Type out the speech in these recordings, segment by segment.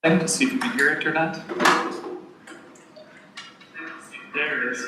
to see if you can hear it or not. There it is.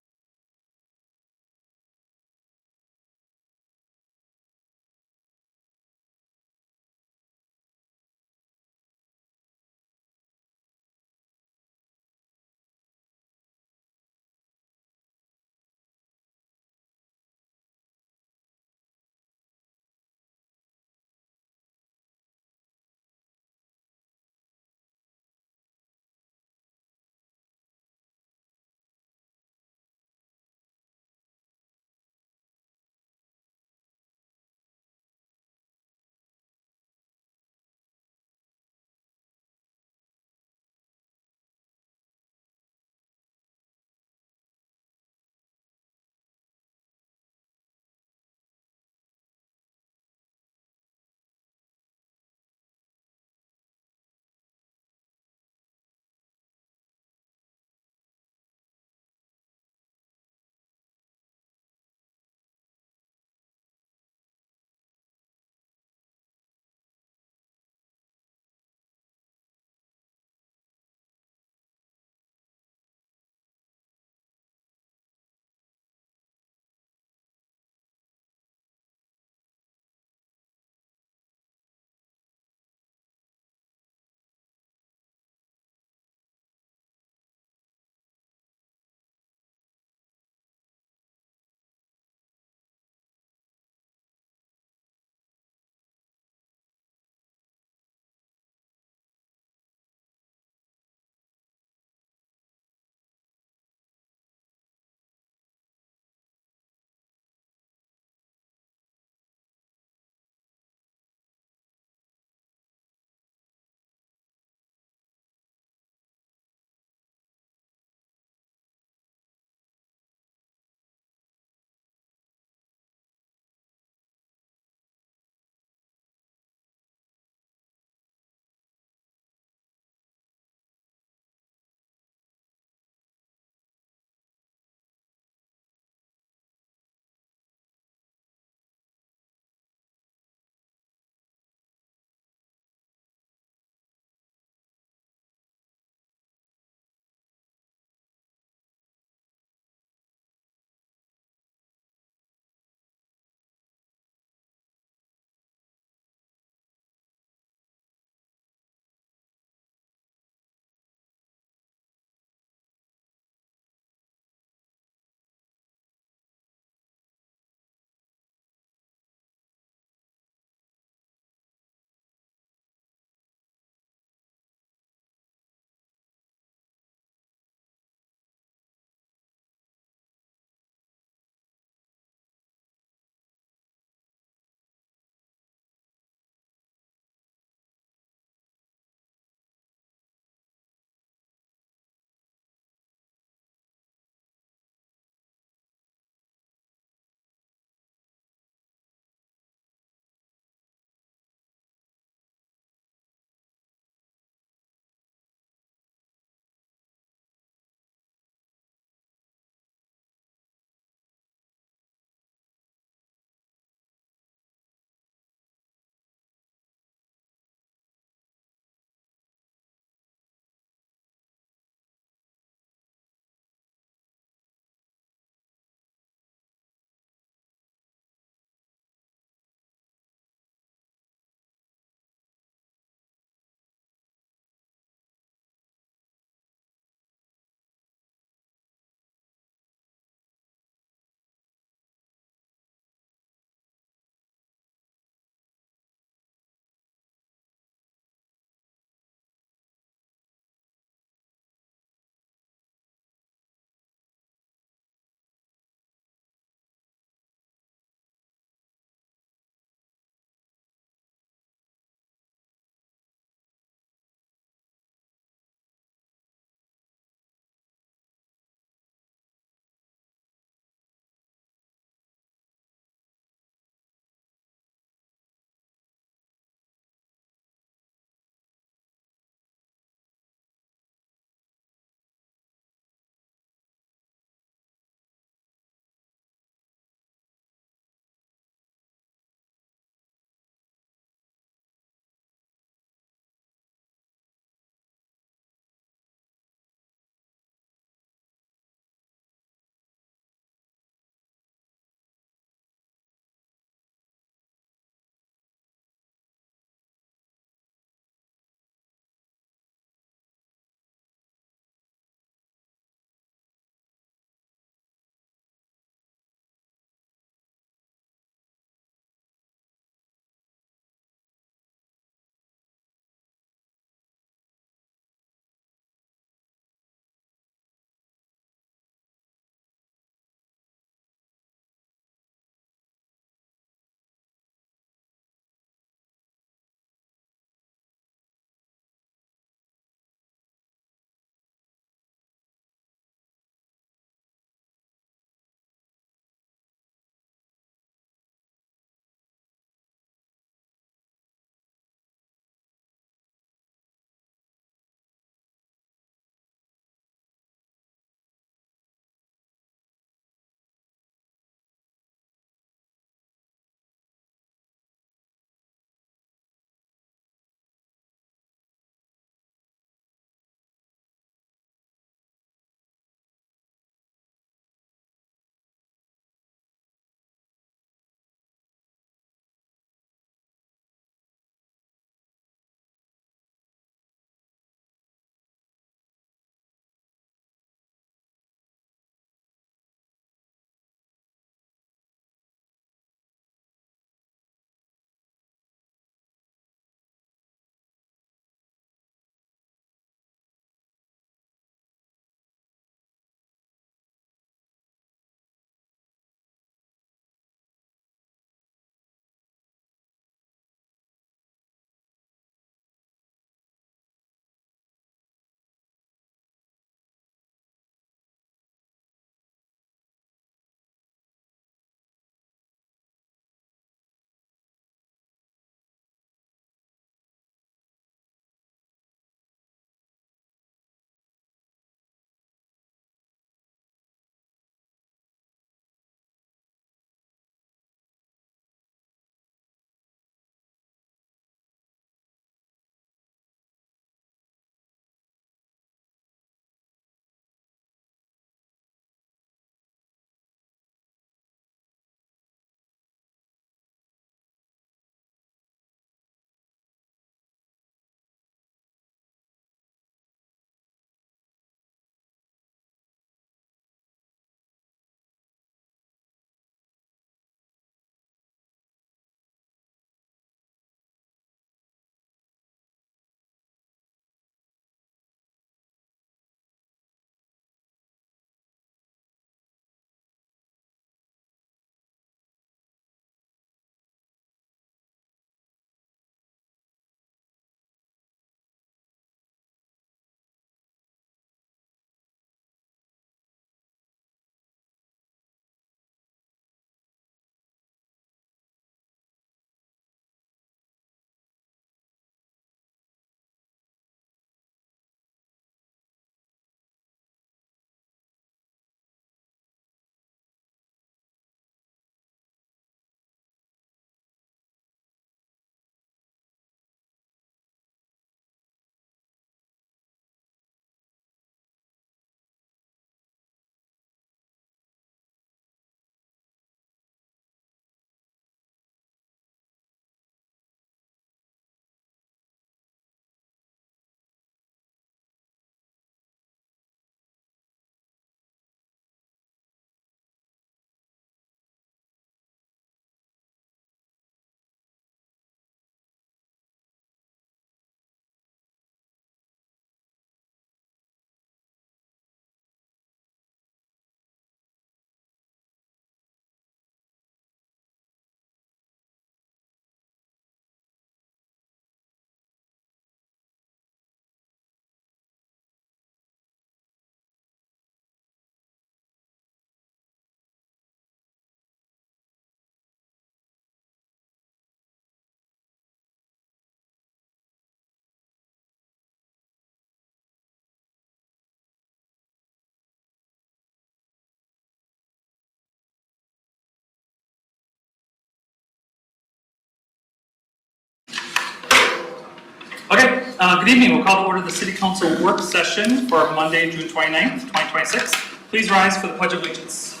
Good evening. We'll call to order the City Council work session for Monday, June 29th, 2026. Please rise for the Pledge of Allegiance.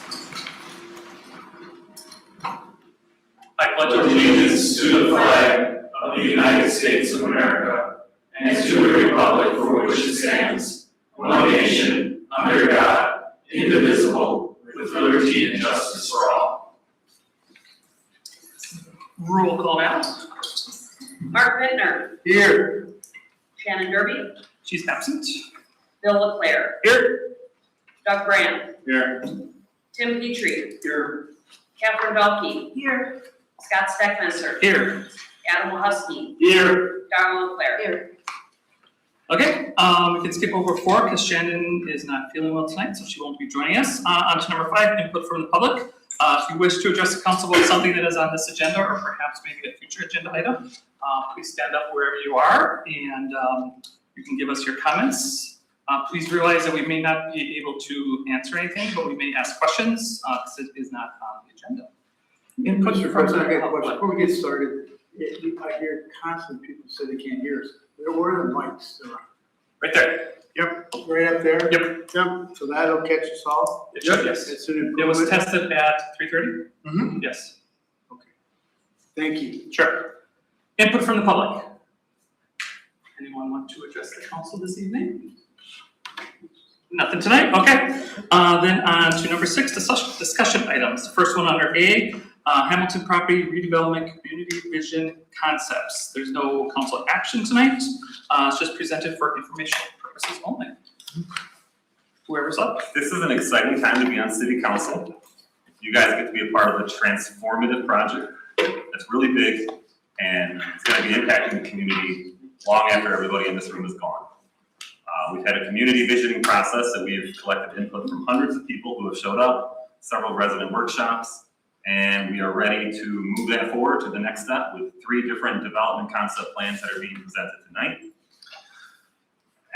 I pledge Allegiance to the flag of the United States of America and to the republic for which it stands, one nation, under God, indivisible, with liberty and justice for all. Roll call now. Mark Bittner, Here. Shannon Derby, She's absent. Bill LeClaire, Here. Doug Brand, Here. Tim Petrie, Here. Catherine Belke, here, Scott Steckfenser, Here. Adam Wahusky, Here. Darla LeClaire. Here. Okay, we can skip over 4 because Shannon is not feeling well tonight, so she won't be joining us. On to number 5, input from the public. If you wish to address the council about something that is on this agenda or perhaps maybe a future agenda item, please stand up wherever you are and you can give us your comments. Please realize that we may not be able to answer anything, but we may ask questions because it is not on the agenda. Input Mr. from President, I the got a question. public. Before we get started, I hear constantly people say they can't hear us. Where are the mics? Right there. Yep, right up there? Yep. Yep, so that'll catch us all? It should, yes. It's an It was improvement? tested at 3:30? Mhm. Yes. Okay. Thank you. Sure. Input from the public. Anyone want to address the council this evening? Nothing tonight? Okay. Then on to number 6, discussion items. First one under A, Hamilton Property Redevelopment Community Vision Concepts. There's no council action tonight. It's just presented for informational purposes only. Whoever's up. This is an exciting time to be on city council. You guys get to be a part of a transformative project that's really big and it's going to be impacting the community long after everybody in this room is gone. We've had a community visioning process that we've collected input from hundreds of people who have showed up, several resident workshops, and we are ready to move that forward to the next step with 3 different development concept plans that are being presented tonight.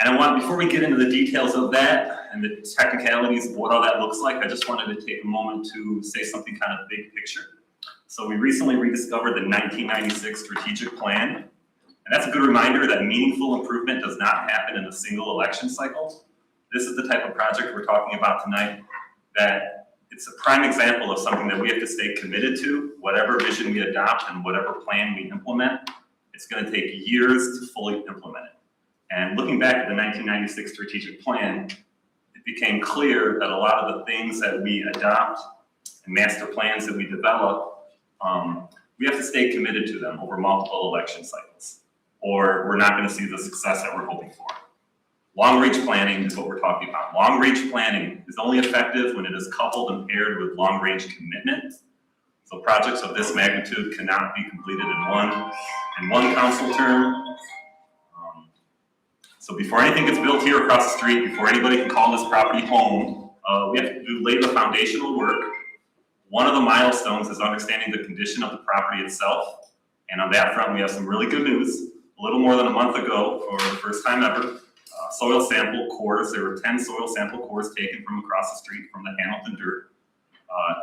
And before we get into the details of that and the technicalities of what all that looks like, I just wanted to take a moment to say something kind of big picture. So we recently rediscovered the 1996 strategic plan. And that's a good reminder that meaningful improvement does not happen in a single election cycle. This is the type of project we're talking about tonight, that it's a prime example of something that we have to stay committed to. Whatever vision we adopt and whatever plan we implement, it's going to take years to fully implement it. And looking back at the 1996 strategic plan, it became clear that a lot of the things that we adopt and master plans that we develop, we have to stay committed to them over multiple election cycles, or we're not going to see the success that we're hoping for. Long-range planning is what we're talking about. Long-range planning is only effective when it is coupled and paired with long-range commitment. So projects of this magnitude cannot be completed in one council term. So before anything gets built here across the street, before anybody can call this property home, we have to lay the foundational work. One of the milestones is understanding the condition of the property itself. And on that front, we have some really good news. A little more than a month ago, for the first time ever, soil sample cores, there were 10 soil sample cores taken from across the street from the Hamilton dirt.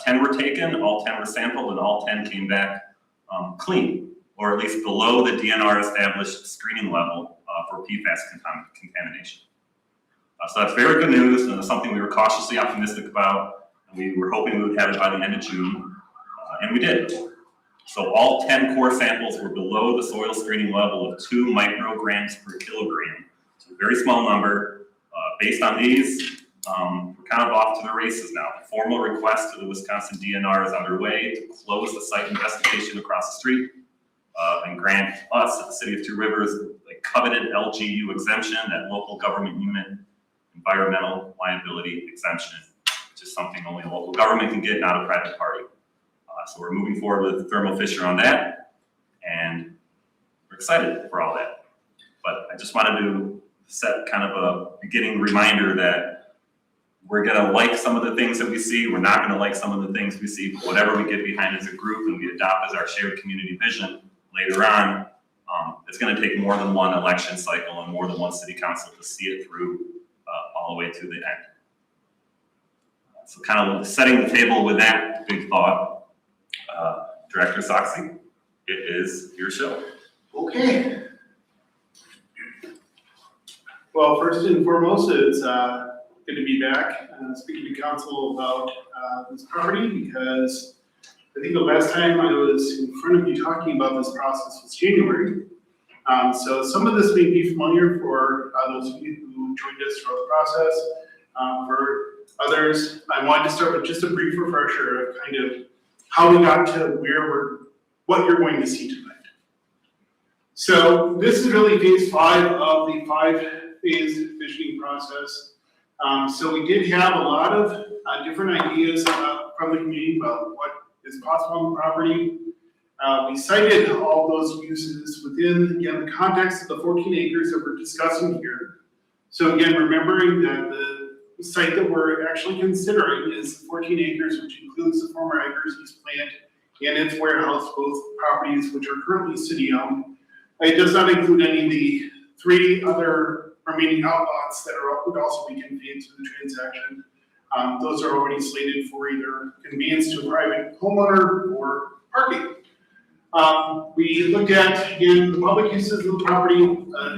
10 were taken, all 10 were sampled, and all 10 came back clean, or at least below the DNR established screening level for PFAS contamination. So that's very good news, and it's something we were cautiously optimistic about, and we were hoping we would have it by the end of June, and we did. So all 10 core samples were below the soil screening level of 2 micrograms per kilogram. So a very small number. Based on these, we're kind of off to the races now. The formal request to the Wisconsin DNR is underway to close the site investigation across the street and grant us at the City of Two Rivers a coveted LGU exemption, that local government unit environmental liability exemption, which is something only a local government can get, not a private party. So we're moving forward with Thermo Fisher on that, and we're excited for all that. But I just wanted to set kind of a beginning reminder that we're gonna like some of the things that we see, we're not gonna like some of the things we see, but whatever we get behind as a group and we adopt as our shared community vision later on, it's gonna take more than one election cycle and more than one city council to see it through all the way to the end. So kind of setting the table with that big thought, Director Soxy, it is your show. Okay. Well, first and foremost, it's good to be back speaking to council about this property because I think the last time I was in front of you talking about this process was January. So some of this may be familiar for those of you who joined us throughout the process. For others, I wanted to start with just a brief refresher of kind of how we got to what you're going to see tonight. So this is really phase 5 of the 5-phase visioning process. So we did have a lot of different ideas from the community about what is possible on the property. We cited all those uses within, again, the context of the 14 acres that we're discussing here. So again, remembering that the site that we're actually considering is 14 acres, which includes the former Eggers East plant and its warehouse, both properties which are currently city-owned. It does not include any of the 3 other remaining outlots that would also be conveyed to the transaction. Those are already slated for either conveyance to a private homeowner or parking. We looked at, again, the public uses of the property,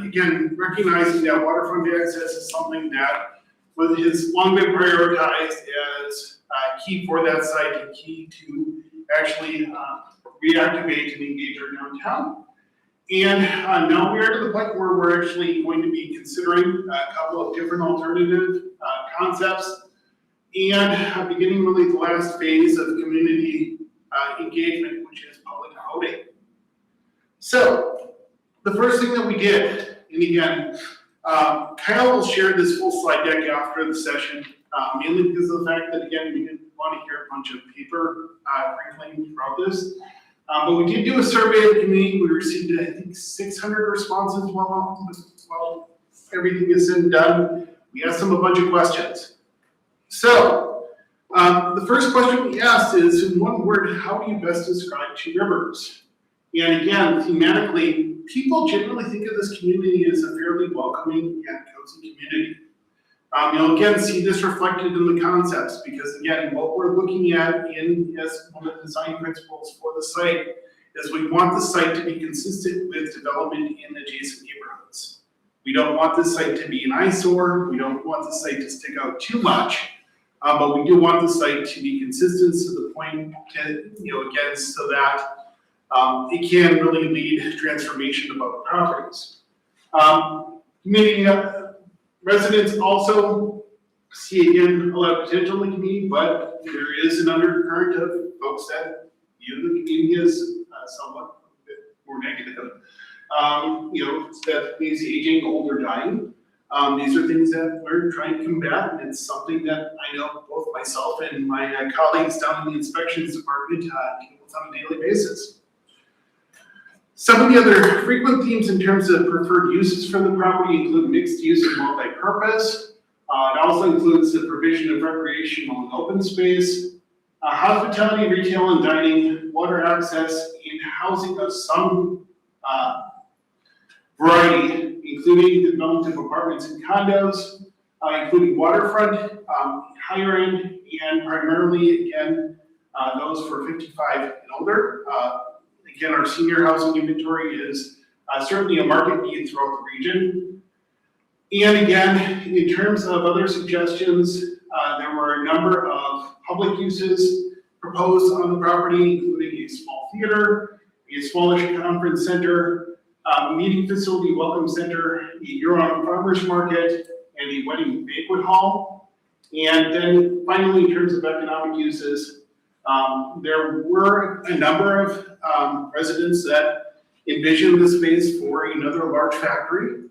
again, recognizing that waterfront access is something that has long been prioritized as key for that site and key to actually reactivate and engage our downtown. And now we are to the point where we're actually going to be considering a couple of different alternative concepts and beginning really the last phase of community engagement, which is public voting. So the first thing that we did, and again, Kyle will share this full slide deck after the session, mainly because of the fact that, again, we didn't want to hear a bunch of paper crinkling throughout this. But we did do a survey of the community. We received, I think, 600 responses while everything is said and done. We asked them a bunch of questions. So the first question we asked is, in one word, how do you best describe Two Rivers? And again, thematically, people generally think of this community as a fairly welcoming and cozy community. You'll again see this reflected in the concepts because again, what we're looking at as one of the design principles for the site is we want the site to be consistent with development in adjacent neighborhoods. We don't want this site to be an eyesore. We don't want the site to stick out too much, but we do want the site to be consistent to the point to, again, so that it can really lead transformation of other properties. Community residents also see, again, a lot of potential in the community, but there is an undercurrent of folks that view the community as somewhat a bit more negative. That means aging, old, or dying. These are things that we're trying to combat, and it's something that I know both myself and my colleagues down in the inspections department deal with on a daily basis. Some of the other frequent themes in terms of preferred uses for the property include mixed use and multi-purpose. It also includes the provision of recreational and open space, hospitality, retail and dining, water access, and housing of some variety, including the development of apartments and condos, including waterfront, higher end, and primarily, again, those for 55 and older. Again, our senior housing inventory is certainly a market need throughout the region. And again, in terms of other suggestions, there were a number of public uses proposed on the property, including a small theater, a smallish conference center, a meeting facility, welcome center, a year-round farmers market, and a wedding banquet hall. And then finally, in terms of economic uses, there were a number of residents that envisioned the space for another large factory.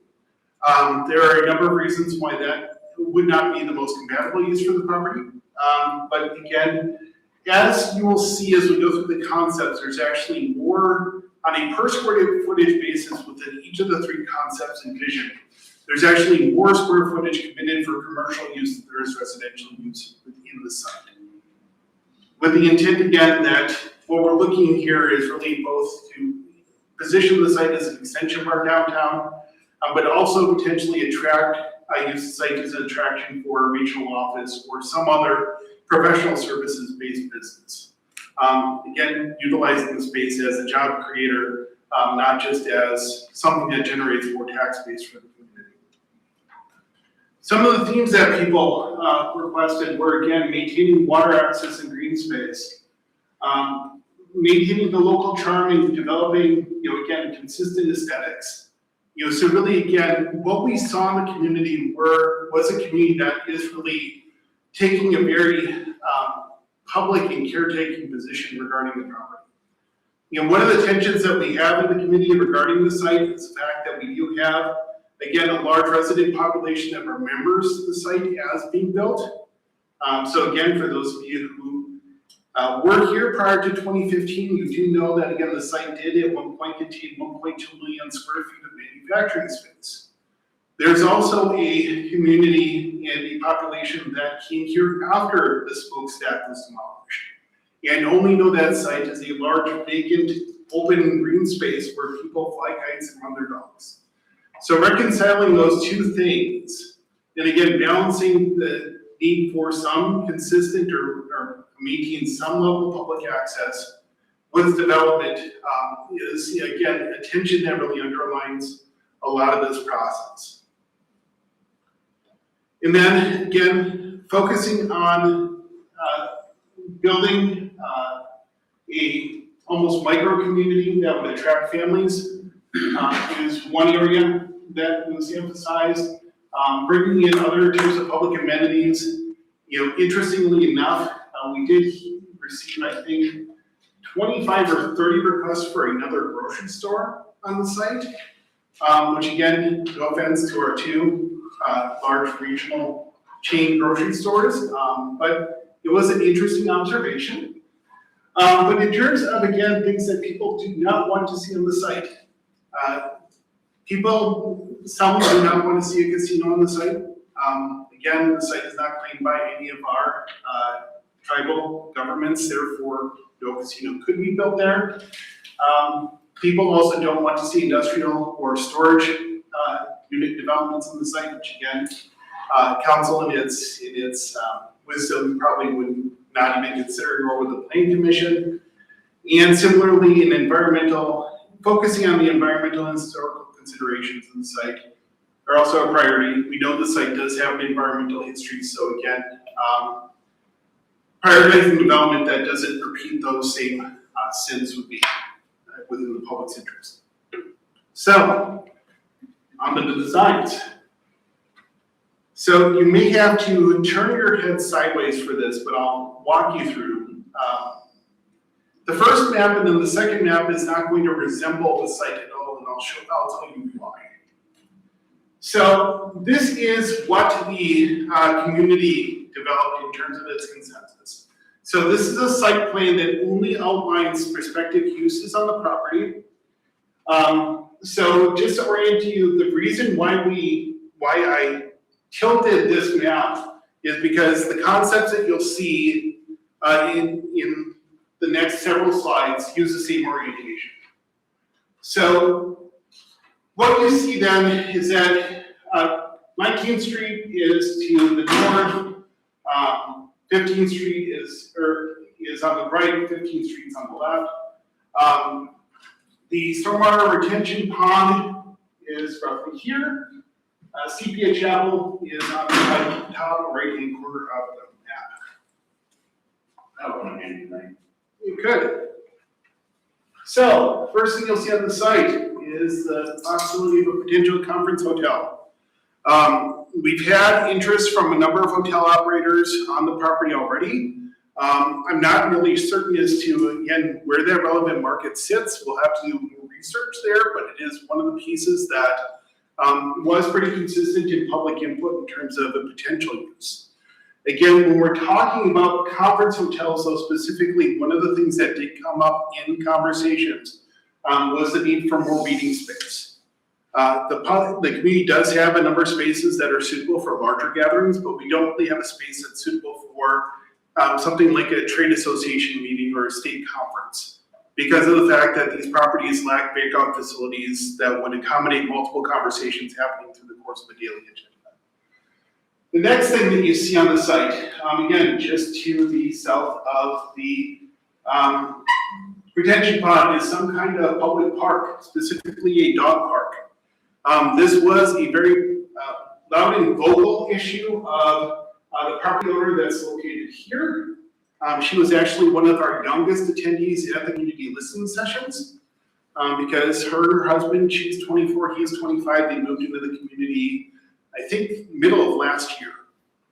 There are a number of reasons why that would not be the most compatible use for the property. But again, as you will see as we go through the concepts, there's actually more on a per square footage basis within each of the 3 concepts envisioned. There's actually more square footage committed for commercial use than there is residential use within the site. With the intent, again, that what we're looking here is really both to position the site as an extension of our downtown, but also potentially use the site as an attraction for a regional office or some other professional services based business. Again, utilizing the space as a job creator, not just as something that generates more tax base for the community. Some of the themes that people requested were, again, maintaining water access and green space, maintaining the local charm and developing, again, consistent aesthetics. So really, again, what we saw in the community was a community that is really taking a very public and caretaking position regarding the property. One of the tensions that we have in the community regarding the site is the fact that we do have, again, a large resident population that remembers the site as being built. So again, for those of you who were here prior to 2015, you do know that, again, the site did at one point contain 1.2 million square feet of manufacturing space. There's also a community and a population that came here after the smokestack was demolished, and only know that site as a large vacant open green space where people fly kites and run their dogs. So reconciling those two things, and again, balancing the need for some consistent or maintain some level of public access with development is, again, a tension that really underlines a lot of this process. And then, again, focusing on building a almost micro community that would attract families is one area that was emphasized. Bringing in other types of public amenities. Interestingly enough, we did receive, I think, 25 or 30 requests for another grocery store on the site, which again, no offense to our two large regional chain grocery stores, but it was an interesting observation. But in terms of, again, things that people do not want to see on the site, some do not want to see a casino on the site. Again, the site is not claimed by any of our tribal governments, therefore no casino could be built there. People also don't want to see industrial or storage unit developments on the site, which again, council in its wisdom probably would not even consider, nor would the Planning Commission. And similarly, focusing on the environmental and historical considerations of the site are also a priority. We know the site does have an environmental history, so again, prioritizing development that doesn't repeat those same sins would be within the public's interest. So, on to the designs. So you may have to turn your head sideways for this, but I'll walk you through. The first map and then the second map is not going to resemble the site at all, and I'll tell you why. So this is what the community developed in terms of its consensus. So this is a site plan that only outlines prospective uses on the property. So just to orient you, the reason why I tilted this map is because the concepts that you'll see in the next several slides use the same orientation. So what you see then is that 19th Street is to the north, 15th Street is on the right, 15th Street is on the left. The stormwater retention pond is roughly here. Sepia Chapel is on the top right-hand corner of the map. That one handy, right? You could. So, first thing you'll see on the site is the possibility of a potential conference hotel. We've had interest from a number of hotel operators on the property already. I'm not really certain as to, again, where that relevant market sits. We'll have to do more research there, but it is one of the pieces that was pretty consistent in public input in terms of the potential use. Again, when we're talking about conference hotels, though, specifically, one of the things that did come up in conversations was the need for more meeting space. The community does have a number of spaces that are suitable for larger gatherings, but we don't really have a space that's suitable for something like a trade association meeting or a state conference, because of the fact that these properties lack breakout facilities that would accommodate multiple conversations happening through the course of a daily agenda. The next thing that you see on the site, again, just to the south of the retention pond, is some kind of public park, specifically a dog park. This was a very loud and vocal issue of the property owner that's located here. She was actually one of our youngest attendees at the community listening sessions. Because her and her husband, she's 24, he's 25, they moved into the community, I think, middle of last year.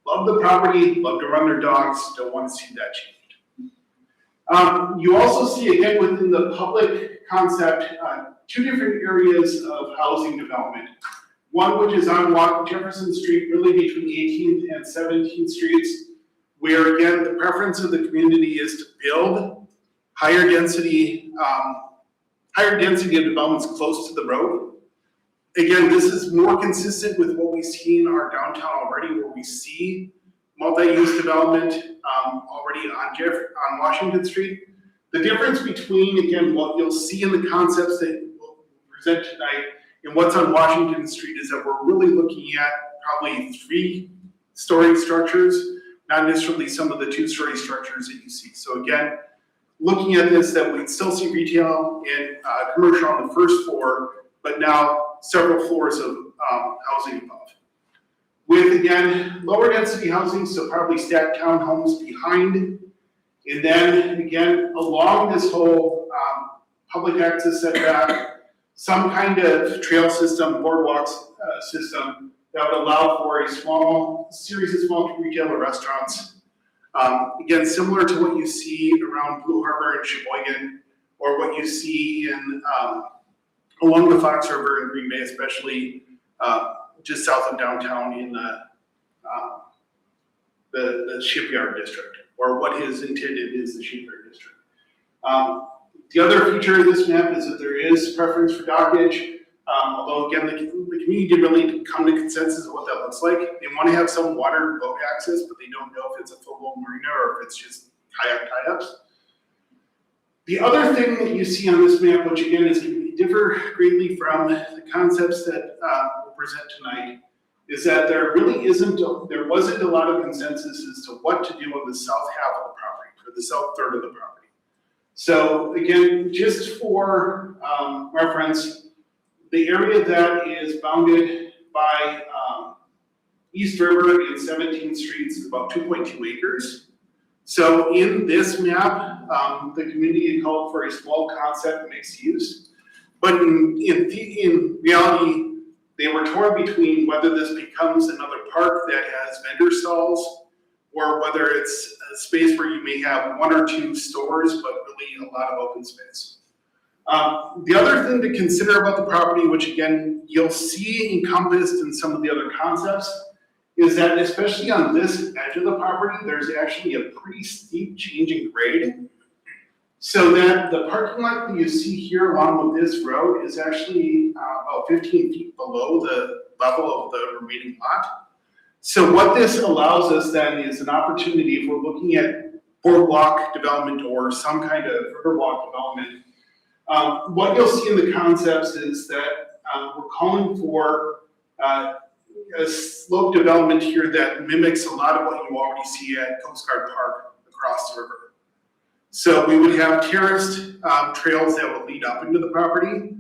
Love the property, love to run their dogs, don't want to see that changed. You also see, again, within the public concept, two different areas of housing development. One which is on Jefferson Street, really between 18th and 17th Streets, where again, the preference of the community is to build higher density of developments close to the road. Again, this is more consistent with what we see in our downtown already, where we see multi-use development already on Washington Street. The difference between, again, what you'll see in the concepts that we'll present tonight and what's on Washington Street is that we're really looking at probably 3-story structures, not necessarily some of the 2-story structures that you see. So again, looking at this, that we'd still see retail and commercial on the first floor, but now several floors of housing above. With, again, lower density housing, so probably stacked townhomes behind. And then, again, along this whole public access setback, some kind of trail system, boardwalk system that would allow for a small series of small retail or restaurants. Again, similar to what you see around Blue Harbor and Sheboygan, or what you see in along the Fox River in Green Bay, especially just south of downtown in the Shipyard District, or what is intended is the Shipyard District. The other feature of this map is that there is preference for dockage, although again, the community didn't really come to consensus of what that looks like. They want to have some water boat access, but they don't know if it's a full-blown marina or if it's just kayak tie-ups. The other thing that you see on this map, which again is going to differ greatly from the concepts that we'll present tonight, is that there wasn't a lot of consensus as to what to do on the south half of the property, or the south third of the property. So again, just for reference, the area that is bounded by East River and 17th Streets is about 2.2 acres. So in this map, the community had called for a small concept mixed use. But in reality, they were torn between whether this becomes another park that has vendor stalls, or whether it's a space where you may have 1 or 2 stores, but really a lot of open space. The other thing to consider about the property, which again, you'll see encompassed in some of the other concepts, is that especially on this edge of the property, there's actually a pretty steep change in grade. So that the parking lot that you see here along with this road is actually about 15 feet below the level of the remaining lot. So what this allows us then is an opportunity, if we're looking at boardwalk development or some kind of riverwalk development, what you'll see in the concepts is that we're calling for a slope development here that mimics a lot of what you already see at Coast Guard Park across the river. So we would have terraced trails that would lead up into the property,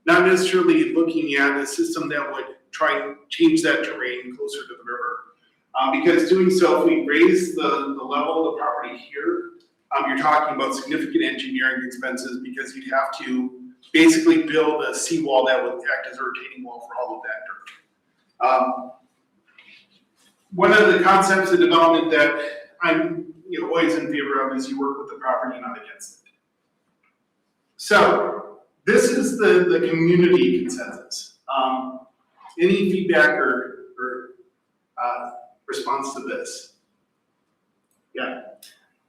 not necessarily looking at a system that would try and change that terrain closer to the river. Because doing so, if we raise the level of the property here, you're talking about significant engineering expenses because you'd have to basically build a seawall that would act as a retaining wall for all of that dirt. One of the concepts of development that I'm always in favor of is you work with the property, not against it. So this is the community consensus. Any feedback or response to this? Yeah.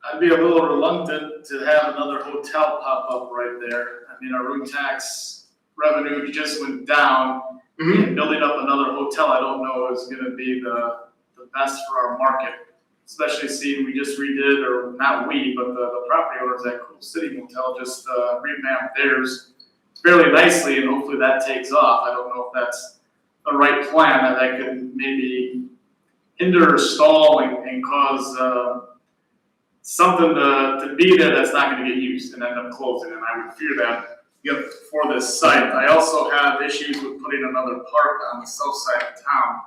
I'd be a little reluctant to have another hotel pop up right there. I mean, our room tax revenue just went down. And building up another hotel, I don't know is gonna be the best for our market. Especially seeing we just redid, or not we, but the property owners at Cool City Motel just revamped theirs fairly nicely, and hopefully that takes off. I don't know if that's the right plan, that could maybe hinder or stall and cause something to be there that's not gonna get used and end up closing, and I would fear that for this site. I also have issues with putting another park on the south side of town.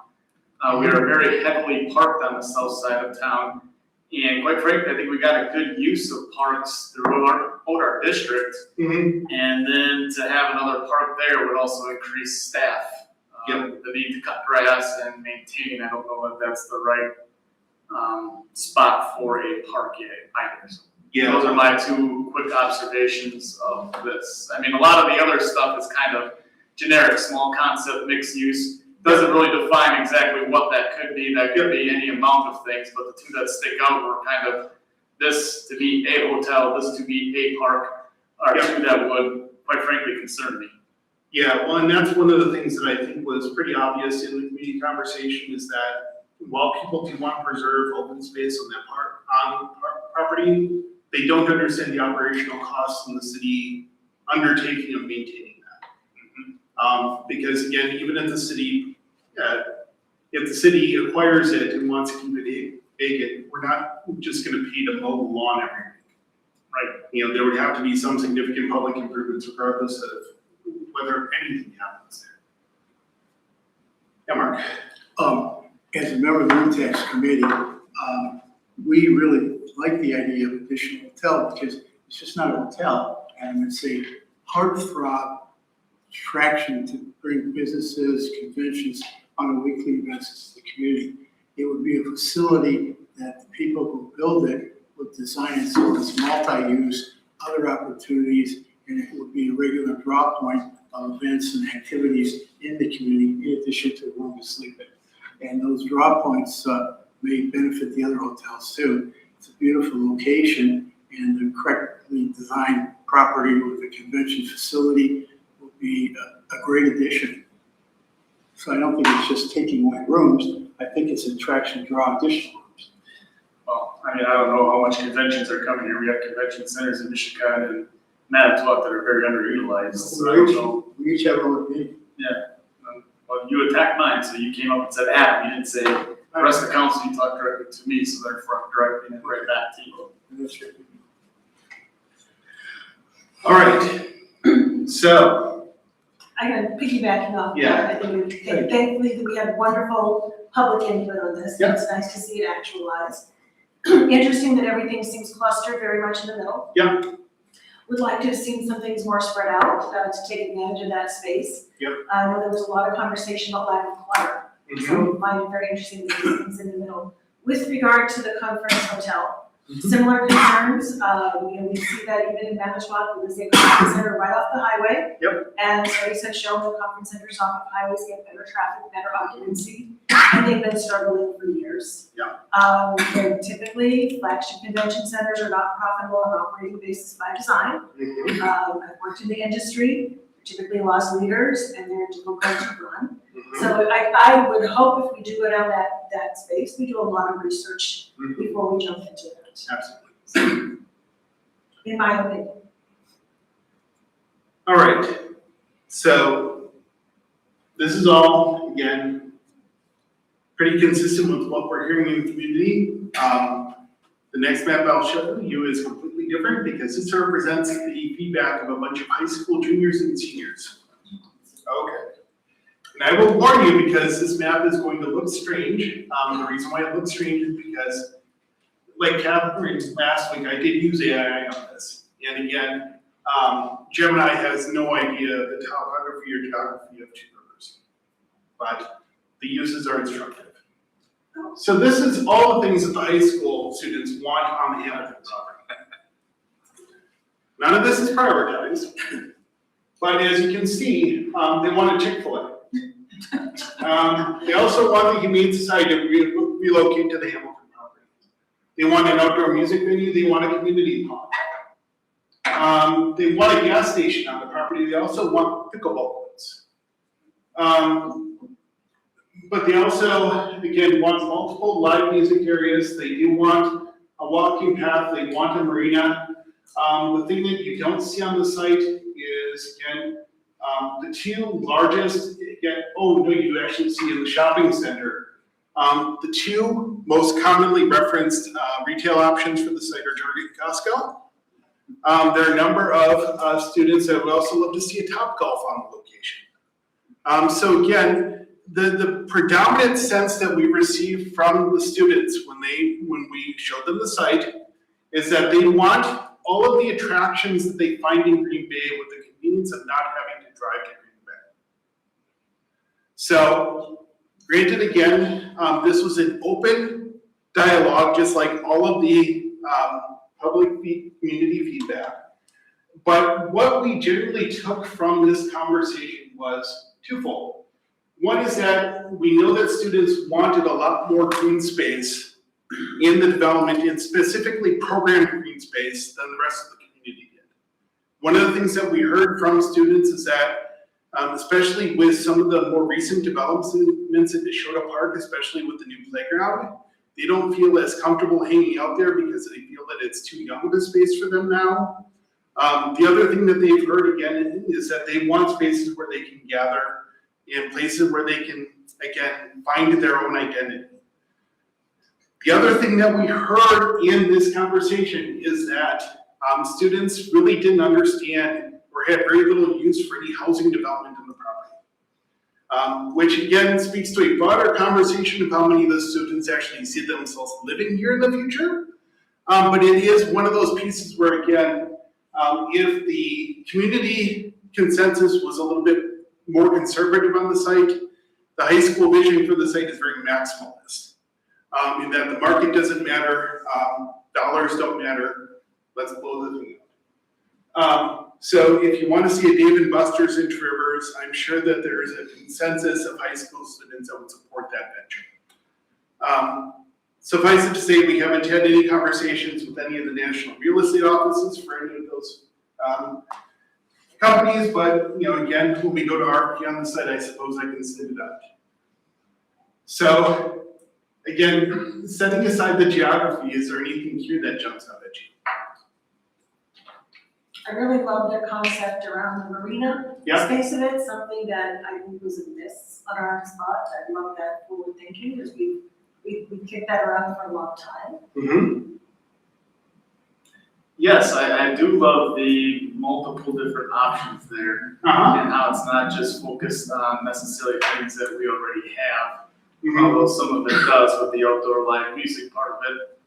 We are very heavily parked on the south side of town. And quite frankly, I think we got a good use of parks throughout our district. Mhm. And then to have another park there would also increase staff. The need to cut grass and maintain, I don't know if that's the right spot for a park yet either. So those are my two quick observations of this. I mean, a lot of the other stuff is kind of generic, small concept, mixed use. Doesn't really define exactly what that could be. That could be any amount of things, but the two that stick out were kind of this to be a hotel, this to be a park, are two that would, quite frankly, concern me. Yeah, well, and that's one of the things that I think was pretty obvious in the community conversation is that while people do want to preserve open space on that property, they don't understand the operational costs in the city undertaking of maintaining that. Because again, even if the city acquires it and wants to keep it vacant, we're not just gonna pay to mow the lawn every week. Right? You know, there would have to be some significant public improvements regardless of whether anything happens there. Yeah, Mark? As a member of the room tax committee, we really like the idea of additional hotel because it's just not a hotel. And it's a heartthrob attraction to bring businesses, conventions on a weekly basis to the community. It would be a facility that the people who build it would design it so it's multi-use, other opportunities, and it would be a regular draw point of events and activities in the community in addition to a room to sleep in. And those draw points may benefit the other hotels too. It's a beautiful location and the correctly designed property with a convention facility will be a great addition. So I don't think it's just taking away rooms. I think it's an attraction to draw additional rooms. Well, I mean, I don't know how much conventions are coming here. We have convention centers in Michigan and Manitowoc that are very underutilized. So I don't know. We each have our own meeting. Well, you attacked mine, so you came up and said Adam. You didn't say the rest of the council. You talked directly to me, so therefore I'm directing it right back to you. That's true. All right, so, I got piggybacking off Yeah. that. I think thankfully that we had wonderful public input on this. Yeah. It's nice to see it actualized. Interesting that everything seems clustered very much in the middle. Yeah. Would like to have seen some things more spread out to take advantage of that space. Yep. I know there was a lot of conversation about lack of clutter. So I find it very interesting that these things in the middle. With regard to the conference hotel, similar concerns, we see that even in Manitowoc, there is a conference center right off the highway. Yep. And studies have shown that conference centers off of highways get better traffic, better occupancy, and they've been struggling for years. Yeah. They're typically, flagship convention centers are not profitable on an operating basis by design. I've worked in the industry, typically lost leaders, and they're difficult to run. So I would hope if we do go down that space, we do a lot of research before we jump into it. Absolutely. In my opinion. All right, so this is all, again, pretty consistent with what we're hearing in the community. The next map I'll show you is completely different because this represents the feedback of a bunch of high school juniors and seniors. Okay. And I will warn you because this map is going to look strange. The reason why it looks strange is because, like Catherine last week, I did use AI on this. And again, Gemini has no idea the topography or geography of two rivers, but the uses are instructive. So this is all the things that the high school students want on the Hamilton property. None of this is prioritized, but as you can see, they want a Chick-fil-A. They also want the Humane Society to relocate to the Hamilton property. They want an outdoor music venue, they want a community pond. They want a gas station on the property, they also want pickleball courts. But they also, again, want multiple live music areas, they do want a walking path, they want a marina. The thing that you don't see on the site is, again, the two largest, oh no, you do actually see in the shopping center. The two most commonly referenced retail options for the site are Target and Costco. There are a number of students that would also love to see a Topgolf on the location. So again, the predominant sense that we received from the students when we showed them the site is that they want all of the attractions that they find in Green Bay with the convenience of not having to drive to Green Bay. So, granted again, this was an open dialogue, just like all of the public community feedback. But what we generally took from this conversation was twofold. One is that we know that students wanted a lot more green space in the development, and specifically programmed green space, than the rest of the community did. One of the things that we heard from students is that, especially with some of the more recent developments at Neshota Park, especially with the new playground, they don't feel as comfortable hanging out there because they feel that it's too young of a space for them now. The other thing that they've heard again is that they want spaces where they can gather, in places where they can, again, find their own identity. The other thing that we heard in this conversation is that students really didn't understand or had very little use for any housing development in the property. Which again speaks to a broader conversation of how many of the students actually see themselves living here in the future. But it is one of those pieces where, again, if the community consensus was a little bit more conservative on the site, the high school vision for the site is very maximalist. In that the market doesn't matter, dollars don't matter, let's blow the thing up. So if you want to see a Dave & Buster's in Rivers, I'm sure that there is a consensus of high school students that would support that venture. Suffice it to say, we haven't had any conversations with any of the national real estate offices for any of those companies, but again, when we go to RFP on the site, I suppose I can send it out. So again, setting aside the geography, is there anything here that jumps out at you? I really love their concept around the marina Yeah. space of it, something that I think was a miss on our spot. I love that forward thinking, because we kicked that around for a long time. Mm-hmm. Yes, I do love the multiple different options there, Uh-huh. and how it's not just focused on necessarily things that we already have, Mm-hmm. although some of it does with the outdoor live music part of it.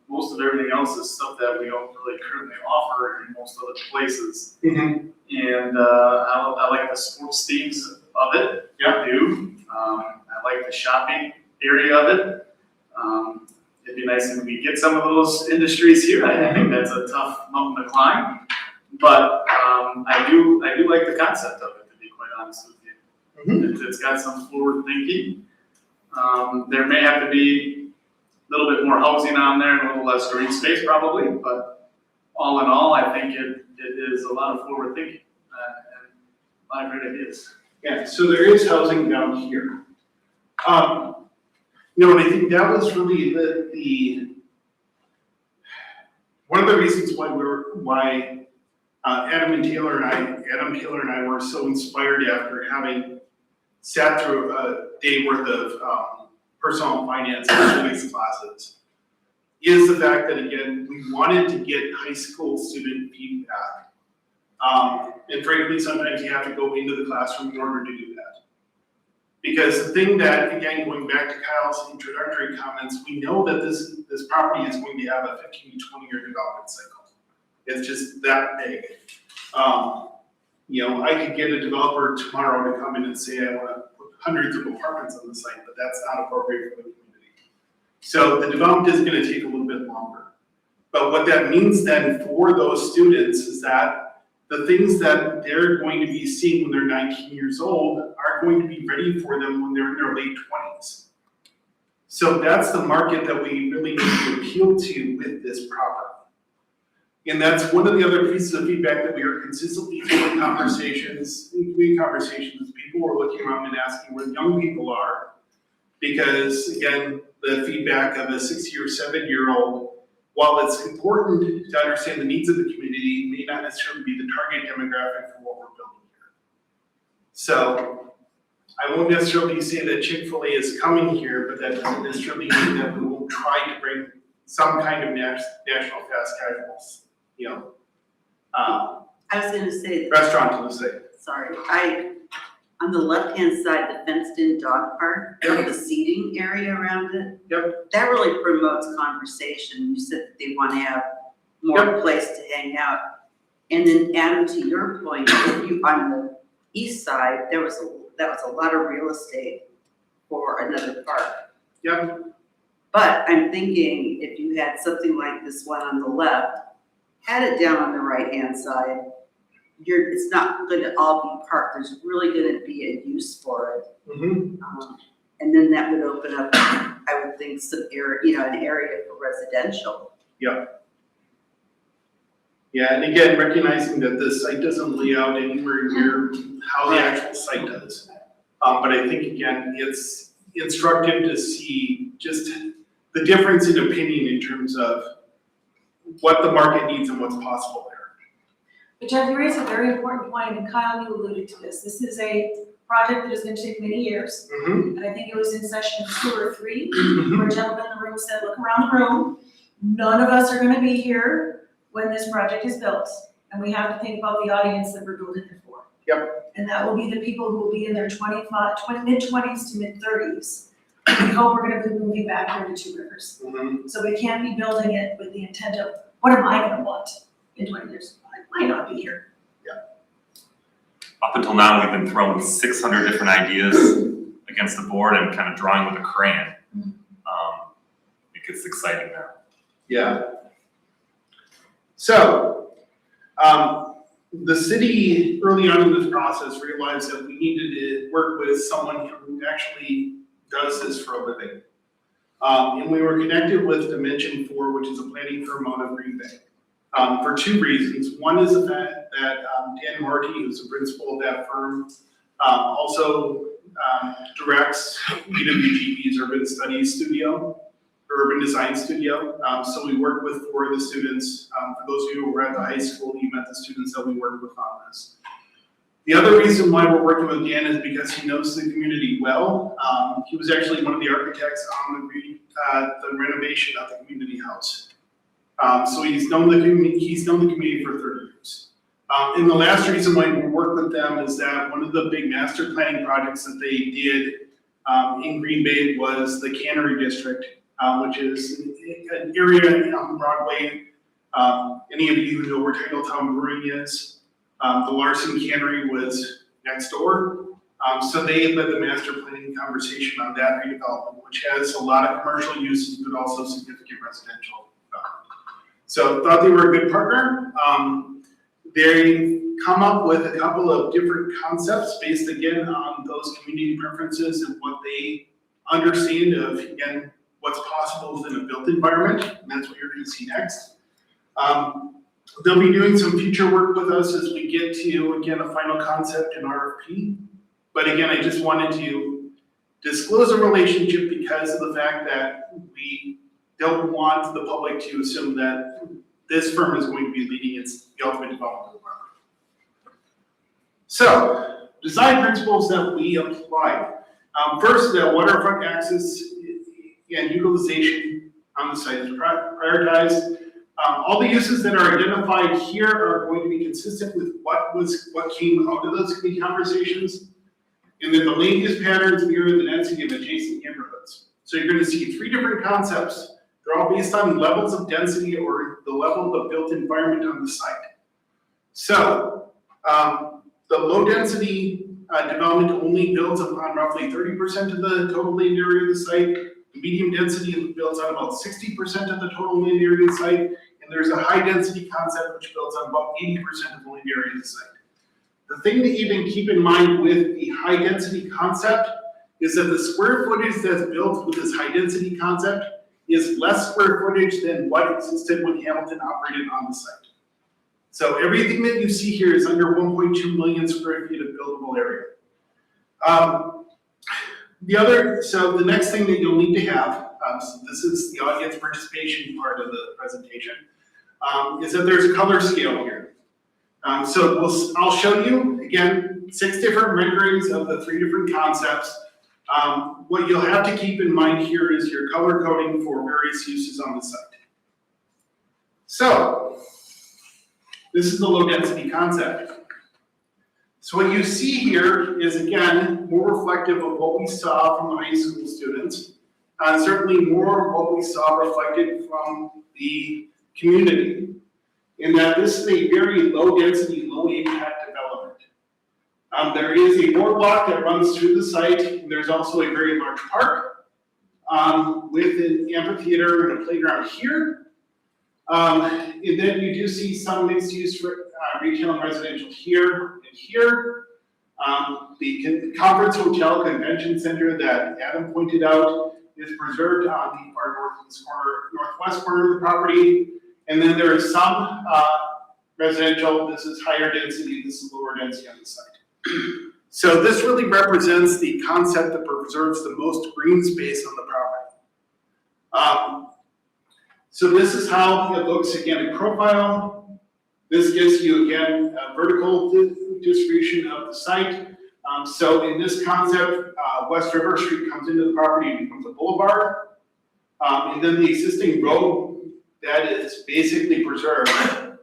Most of everything else is stuff that we don't really currently offer in most other places. Mm-hmm. And I like the sports themes of it. Yeah. I do. I like the shopping area of it. It'd be nice if we get some of those industries here. I think that's a tough mountain to climb. But I do like the concept of it, to be quite honest with you. It's got some forward thinking. There may have to be a little bit more housing on there and a little less green space probably, but all in all, I think it is a lot of forward thinking and a lot of great ideas. Yeah, so there is housing down here. And I think that was really the one of the reasons why Adam Taylor and I were so inspired after having sat through a day worth of personal finance and civics classes, is the fact that, again, we wanted to get high school student feedback. And frankly, sometimes you have to go into the classroom in order to do that. Because the thing that, again, going back to Kyle's introductory comments, we know that this property is going to have a 15 to 20 year development cycle. It's just that big. I could get a developer tomorrow to come in and say, I want to put hundreds of apartments on the site, but that's not appropriate for the community. So the development is going to take a little bit longer. But what that means then for those students is that the things that they're going to be seeing when they're 19 years old are going to be ready for them when they're in their late 20s. So that's the market that we really need to appeal to with this property. And that's one of the other pieces of feedback that we are consistently having in community conversations. People were looking around and asking where young people are. Because again, the feedback of a 6 or 7 year old, while it's important to understand the needs of the community, may not necessarily be the target demographic for what we're building here. So I won't necessarily say that Chick-fil-A is coming here, but that doesn't necessarily mean that we won't try to bring some kind of national fast casuals, I was gonna say, restaurant to the site. sorry, On the left-hand side, the fenced-in dog park, and the seating area around it. Yep. That really promotes conversation. You said that they want to have more place to hang out. And then Adam, to your point, if you, on the east side, that was a lot of real estate for another park. Yep. But I'm thinking if you had something like this one on the left, had it down on the right-hand side, it's not gonna all be parked, there's really gonna be a use for it. And then that would open up, I would think, some area, an area for residential. Yeah, and again, recognizing that the site doesn't lay out anywhere near how the actual site does. But I think, again, it's instructive to see just the difference in opinion in terms of what the market needs and what's possible there. But Jeff, you raised a very important point, and Kyle, you alluded to this. This is a project that is going to take many years. And I think it was in session 2 or 3, where a gentleman in the room said, look around the room. None of us are going to be here when this project is built. And we have to think about the audience that we're building it for. Yep. And that will be the people who will be in their mid-20s to mid-30s. We hope we're going to be moving back here to Two Rivers. So we can't be building it with the intent of, what am I going to want in 20 years? I might not be here. Up until now, we've been throwing 600 different ideas against the board and kind of drawing with a crayon. It gets exciting now. Yeah. So, the city early on in this process realized that we needed to work with someone who actually does this for a living. And we were connected with Dimension 4, which is a planning firm out of Green Bay. For 2 reasons. One is the fact that Dan Marty, who's the principal of that firm, also directs UWGB's Urban Studies Studio, or Urban Design Studio. So we worked with 4 of the students. For those of you who were at the high school, you met the students that we worked with on this. The other reason why we're working with Dan is because he knows the community well. He was actually one of the architects on the renovation of the community house. So he's known the community for 30 years. And the last reason why we work with them is that one of the big master planning projects that they did in Green Bay was the Cannery District, which is an area on Broadway. Any of you who know where Titletown Brewing is, the Larson Cannery was next door. So they led the master planning conversation on that redevelopment, which has a lot of commercial uses, but also significant residential. So thought they were a good partner. They come up with a couple of different concepts based again on those community preferences and what they understand of, again, what's possible within a built environment, and that's what you're gonna see next. They'll be doing some future work with us as we get to, again, a final concept and RFP. But again, I just wanted to disclose a relationship because of the fact that we don't want the public to assume that this firm is going to be leading the ultimate development of the property. So, design principles that we applied. First, that waterfront access and utilization on the site is prioritized. All the uses that are identified here are going to be consistent with what came out of those committee conversations. And then the land use patterns mirror the density of adjacent neighborhoods. So you're gonna see 3 different concepts. They're all based on levels of density or the level of the built environment on the site. So, the low density development only builds upon roughly 30% of the total land area of the site. The medium density builds on about 60% of the total land area of the site. And there's a high density concept which builds on about 80% of the land area of the site. The thing to even keep in mind with the high density concept is that the square footage that's built with this high density concept is less square footage than what existed when Hamilton operated on the site. So everything that you see here is under 1.2 million square feet of buildable area. So the next thing that you'll need to have, so this is the audience participation part of the presentation, is that there's a color scale here. So I'll show you, again, 6 different renderings of the 3 different concepts. What you'll have to keep in mind here is your color coding for various uses on the site. So, this is the low density concept. So what you see here is, again, more reflective of what we saw from the high school students, and certainly more of what we saw reflected from the community, in that this is a very low-density, low-impact development. There is a boardwalk that runs through the site, and there's also a very large park with an amphitheater and a playground here. And then you do see some mixed-use retail and residential here and here. The conference hotel convention center that Adam pointed out is preserved on the far northwest corner of the property. And then there is some residential. This is higher density, this is lower density on the site. So this really represents the concept that preserves the most green space on the property. So this is how it looks again in profile. This gives you again a vertical distribution of the site. So in this concept, West River Street comes into the property and becomes a boulevard. And then the existing road that is basically preserved with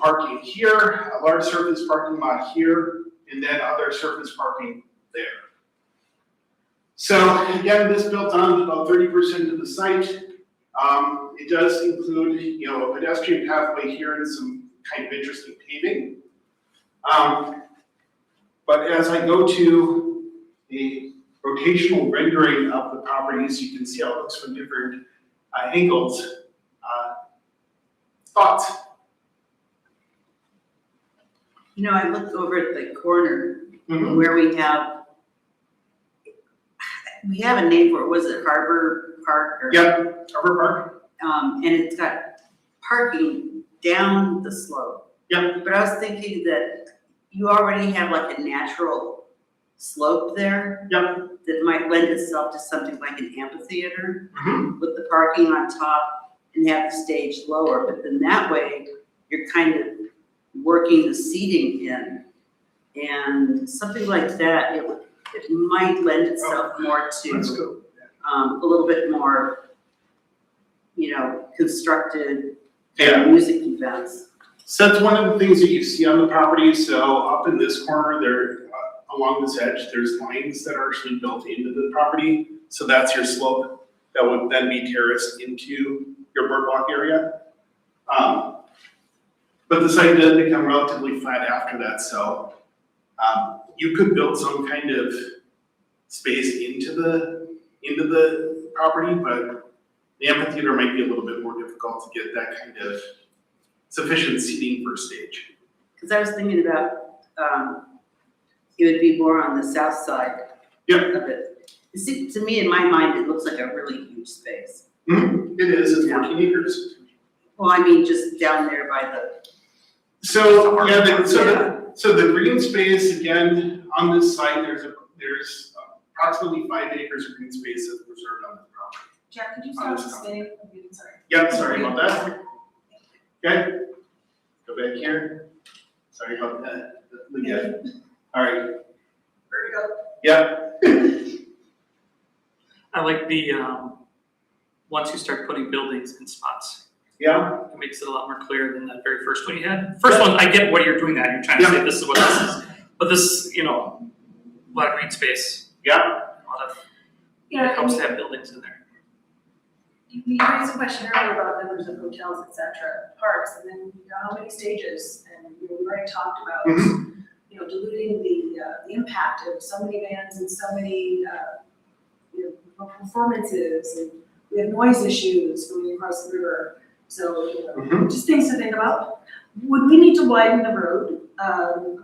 parking here, a large surface parking lot here, and then other surface parking there. So again, this built on about 30% of the site. It does include, a pedestrian pathway here and some kind of interesting paving. But as I go to a rotational rendering of the properties, you can see how it looks from different angles. Thoughts? I looked over at the corner Mhm. where we have a name for it, was it Harbor Park or? Yep, Harbor Park. And it's got parking down the slope. Yep. But I was thinking that you already have like a natural slope there. Yep. That might lend itself to something like an amphitheater Mhm. with the parking on top and have the stage lower, but then that way you're kind of working the seating in. And something like that, it might lend itself more Let's to go. a little bit more, constructed Yeah. music events. So that's one of the things that you see on the property. So up in this corner, there, along this edge, there's lines that are actually built into the property. So that's your slope that would then be terraced into your birdwalk area. But the site does become relatively flat after that, so you could build some kind of space into the property, but the amphitheater might be a little bit more difficult to get that kind of sufficient seating for a stage. Because I was thinking about, it would be more on the south side Yep. of it. You see, to me, in my mind, it looks like a really huge space. It is, it's 14 acres. Well, I mean, just down there by the. So, yeah, so the green space, again, on this site, there's approximately 5 acres of green space that's preserved on the property. Jack, could you stop the spinning? I'm sorry. Yep, sorry about that. Okay, go back here. Sorry about that. Yeah. All right, There we go. yep. I like the, once you start putting buildings in spots, Yeah, it makes it a lot more clear than that very first one you had. First one, I get what you're doing that, you're trying to say this is what this is, but this, a lot of green space, yeah. a lot of, it helps to have buildings in there. You raised a question earlier about numbers of hotels, et cetera, parks, and then how many stages, and we already talked about, diluting the impact of so many bands and so many, performances, and we have noise issues going across the river, so, just things to think about. Would we need to widen the road,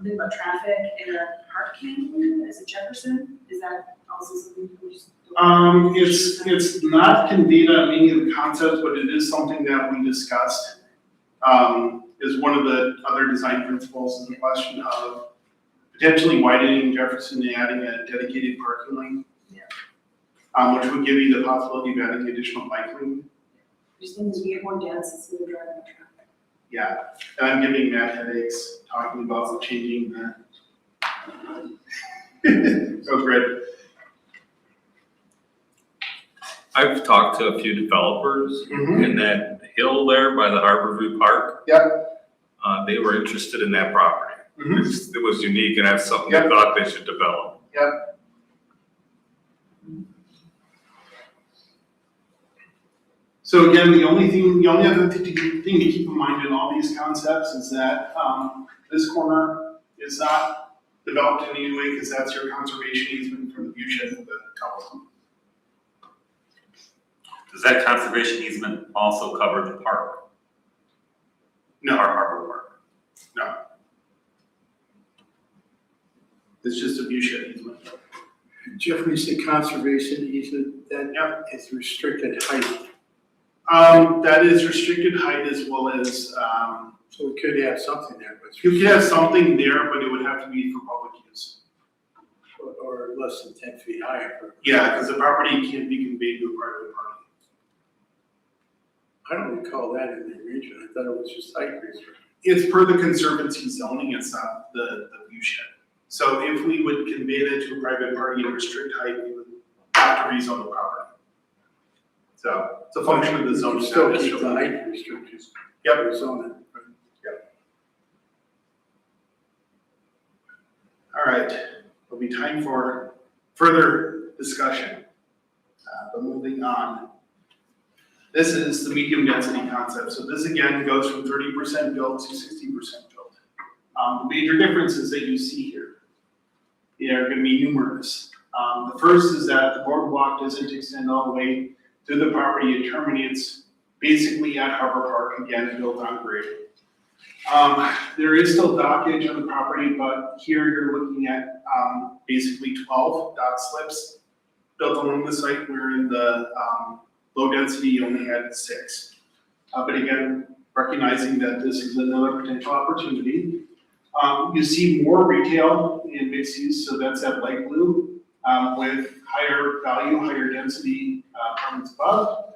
think about traffic and parking, is it Jefferson, is that also something we just? It's not conveyed on many of the concepts, but it is something that we discussed. Is one of the other design principles is the question of potentially widening Jefferson and adding a dedicated parking lane. Yeah. Which would give you the possibility of adding additional bike lane. Just things as we get more dense, it's gonna drive more traffic. Yeah, and I'm giving Matt headaches talking about changing the. That was great. I've talked to a few developers in that hill there by the Harbor View Park. Yep. They were interested in that property. It was unique and that's something I thought they should develop. So again, the only other thing to keep in mind in all these concepts is that, this corner is not developed in any way, because that's your conservation easement for the view shed of the couple. Does that conservation easement also cover the park? No. Our harbor park? No. It's just a view shed easement. Jeff, when you say conservation easement, that is restricted height. That is restricted height as well as, So we could have something there, but. you could have something there, but it would have to be for public use. Or less than 10 feet higher. Yeah, because the property can't be conveyed to a private party. I don't recall that in the region. I thought it was just height restriction. It's per the conservancy zoning, it's not the view shed. So if we would convey that to a private party and restrict height, we would have to rezone the property. So it's a function of the zoning. Still keep the height restrictions. Yep. Zone it. All right, it'll be time for further discussion. But moving on. This is the medium density concept. So this again goes from 30% built to 60% built. The major differences that you see here, are going to be numerous. The first is that the boardwalk doesn't extend all the way to the property. It terminates basically at Harbor Park, again, built on grade. There is still dockage on the property, but here you're looking at basically 12 dock slips built along the site, where in the low density you only had 6. But again, recognizing that this is another potential opportunity. You see more retail in mixed use, so that's that light blue, with higher value, higher density apartments above.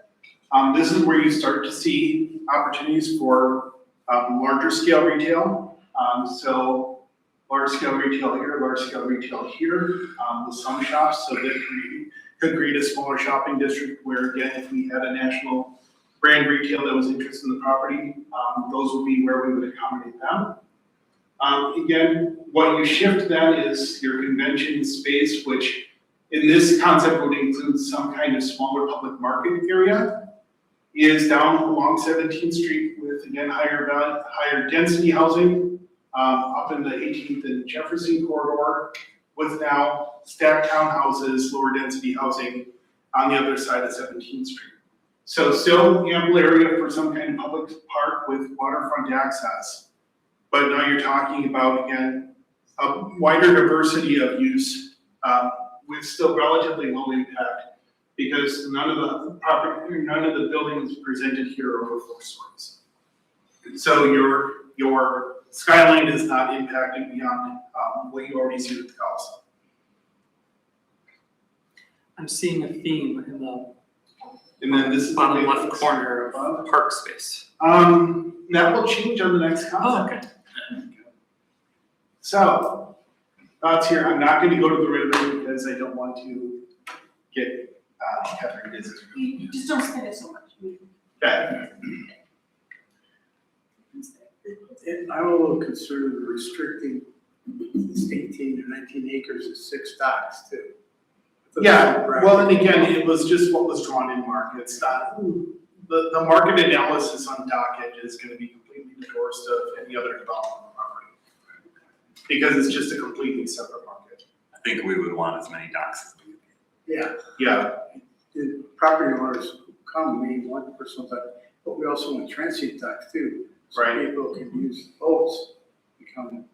This is where you start to see opportunities for larger scale retail. So large scale retail here, large scale retail here, with some shops, so that could create a smaller shopping district where, again, if we had a national brand retail that was interested in the property, those would be where we would accommodate them. Again, what you shift then is your convention space, which in this concept would include some kind of smaller public market area, is down along 17th Street with, again, higher density housing, up in the 18th and Jefferson corridor, with now stacked townhouses, lower density housing on the other side of 17th Street. So still ample area for some kind of public park with waterfront access. But now you're talking about, again, a wider diversity of use, with still relatively low impact, because none of the buildings presented here are over 4 stories. So your skyline is not impacted beyond what you already see with the house. I'm seeing a theme in the And then this is bottom the left corner of park space. That will change on the next Oh, concept. okay. So, thoughts here. I'm not going to go to the river because I don't want to get Catherine busy. You just don't spend it so much. Okay. And I'm a little concerned with restricting this 18 or 19 acres of 6 docks too. Yeah, well, and again, it was just what was drawn in market. It's not, the market analysis on dockage is going to be completely divorced of any other development property. Because it's just a completely separate market. I think we would want as many docks as we can. Yeah, Yeah, the property owners come, we want personal dock, but we also want transient docks too. So Right. people can use boats to come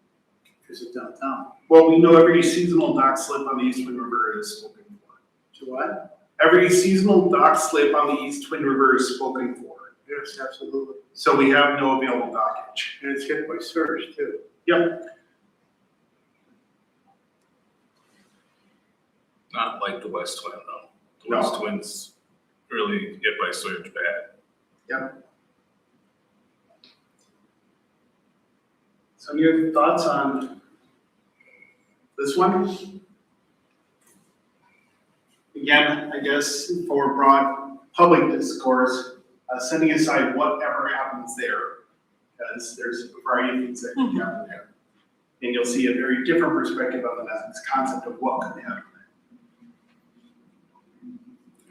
visit downtown. well, we know every seasonal dock slip on the East Twin River is spoken for. To what? Every seasonal dock slip on the East Twin River is spoken for. Yes, absolutely. So we have no available dockage. And it's hit by surge too. Yep. Not like the West Twin though. The No. West Twin's really hit by surge bad. So any other thoughts on this one? Again, I guess for broad public discourse, setting aside whatever happens there, because there's a variety of things that can happen there. And you'll see a very different perspective of this concept of what could happen.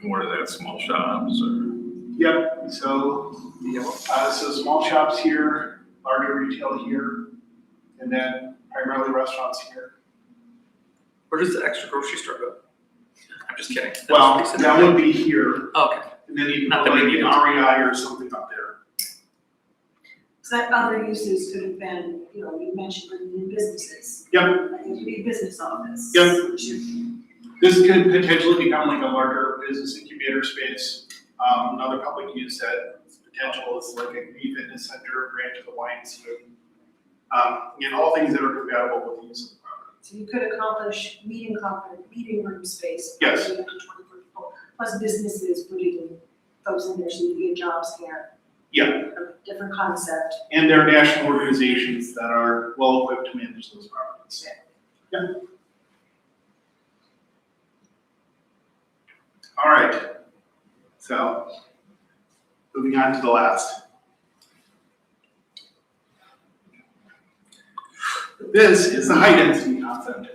And what are that, small shops or? Yep, so small shops here, larger retail here, and then primarily restaurants here. Where does the extra grocery store go? I'm just kidding. Well, that would be here, Okay, and then you Not can that put we like need an it. REI or something up there. So that other uses could have been, you mentioned bringing in businesses. Yep. Like it could be a business office. Yep. Which is- This could potentially become like a larger business incubator space. Another public use that potential is like a fitness center, a branch of the YMCA. All things that are compatible with the use of the property. So you could accomplish meeting room space. Yes. Up to 24 people, plus businesses putting folks in there so you get jobs here. Yeah, A different concept. and there are national organizations that are well equipped to manage those properties. Yeah. All right, so moving on to the last. This is the high density concept.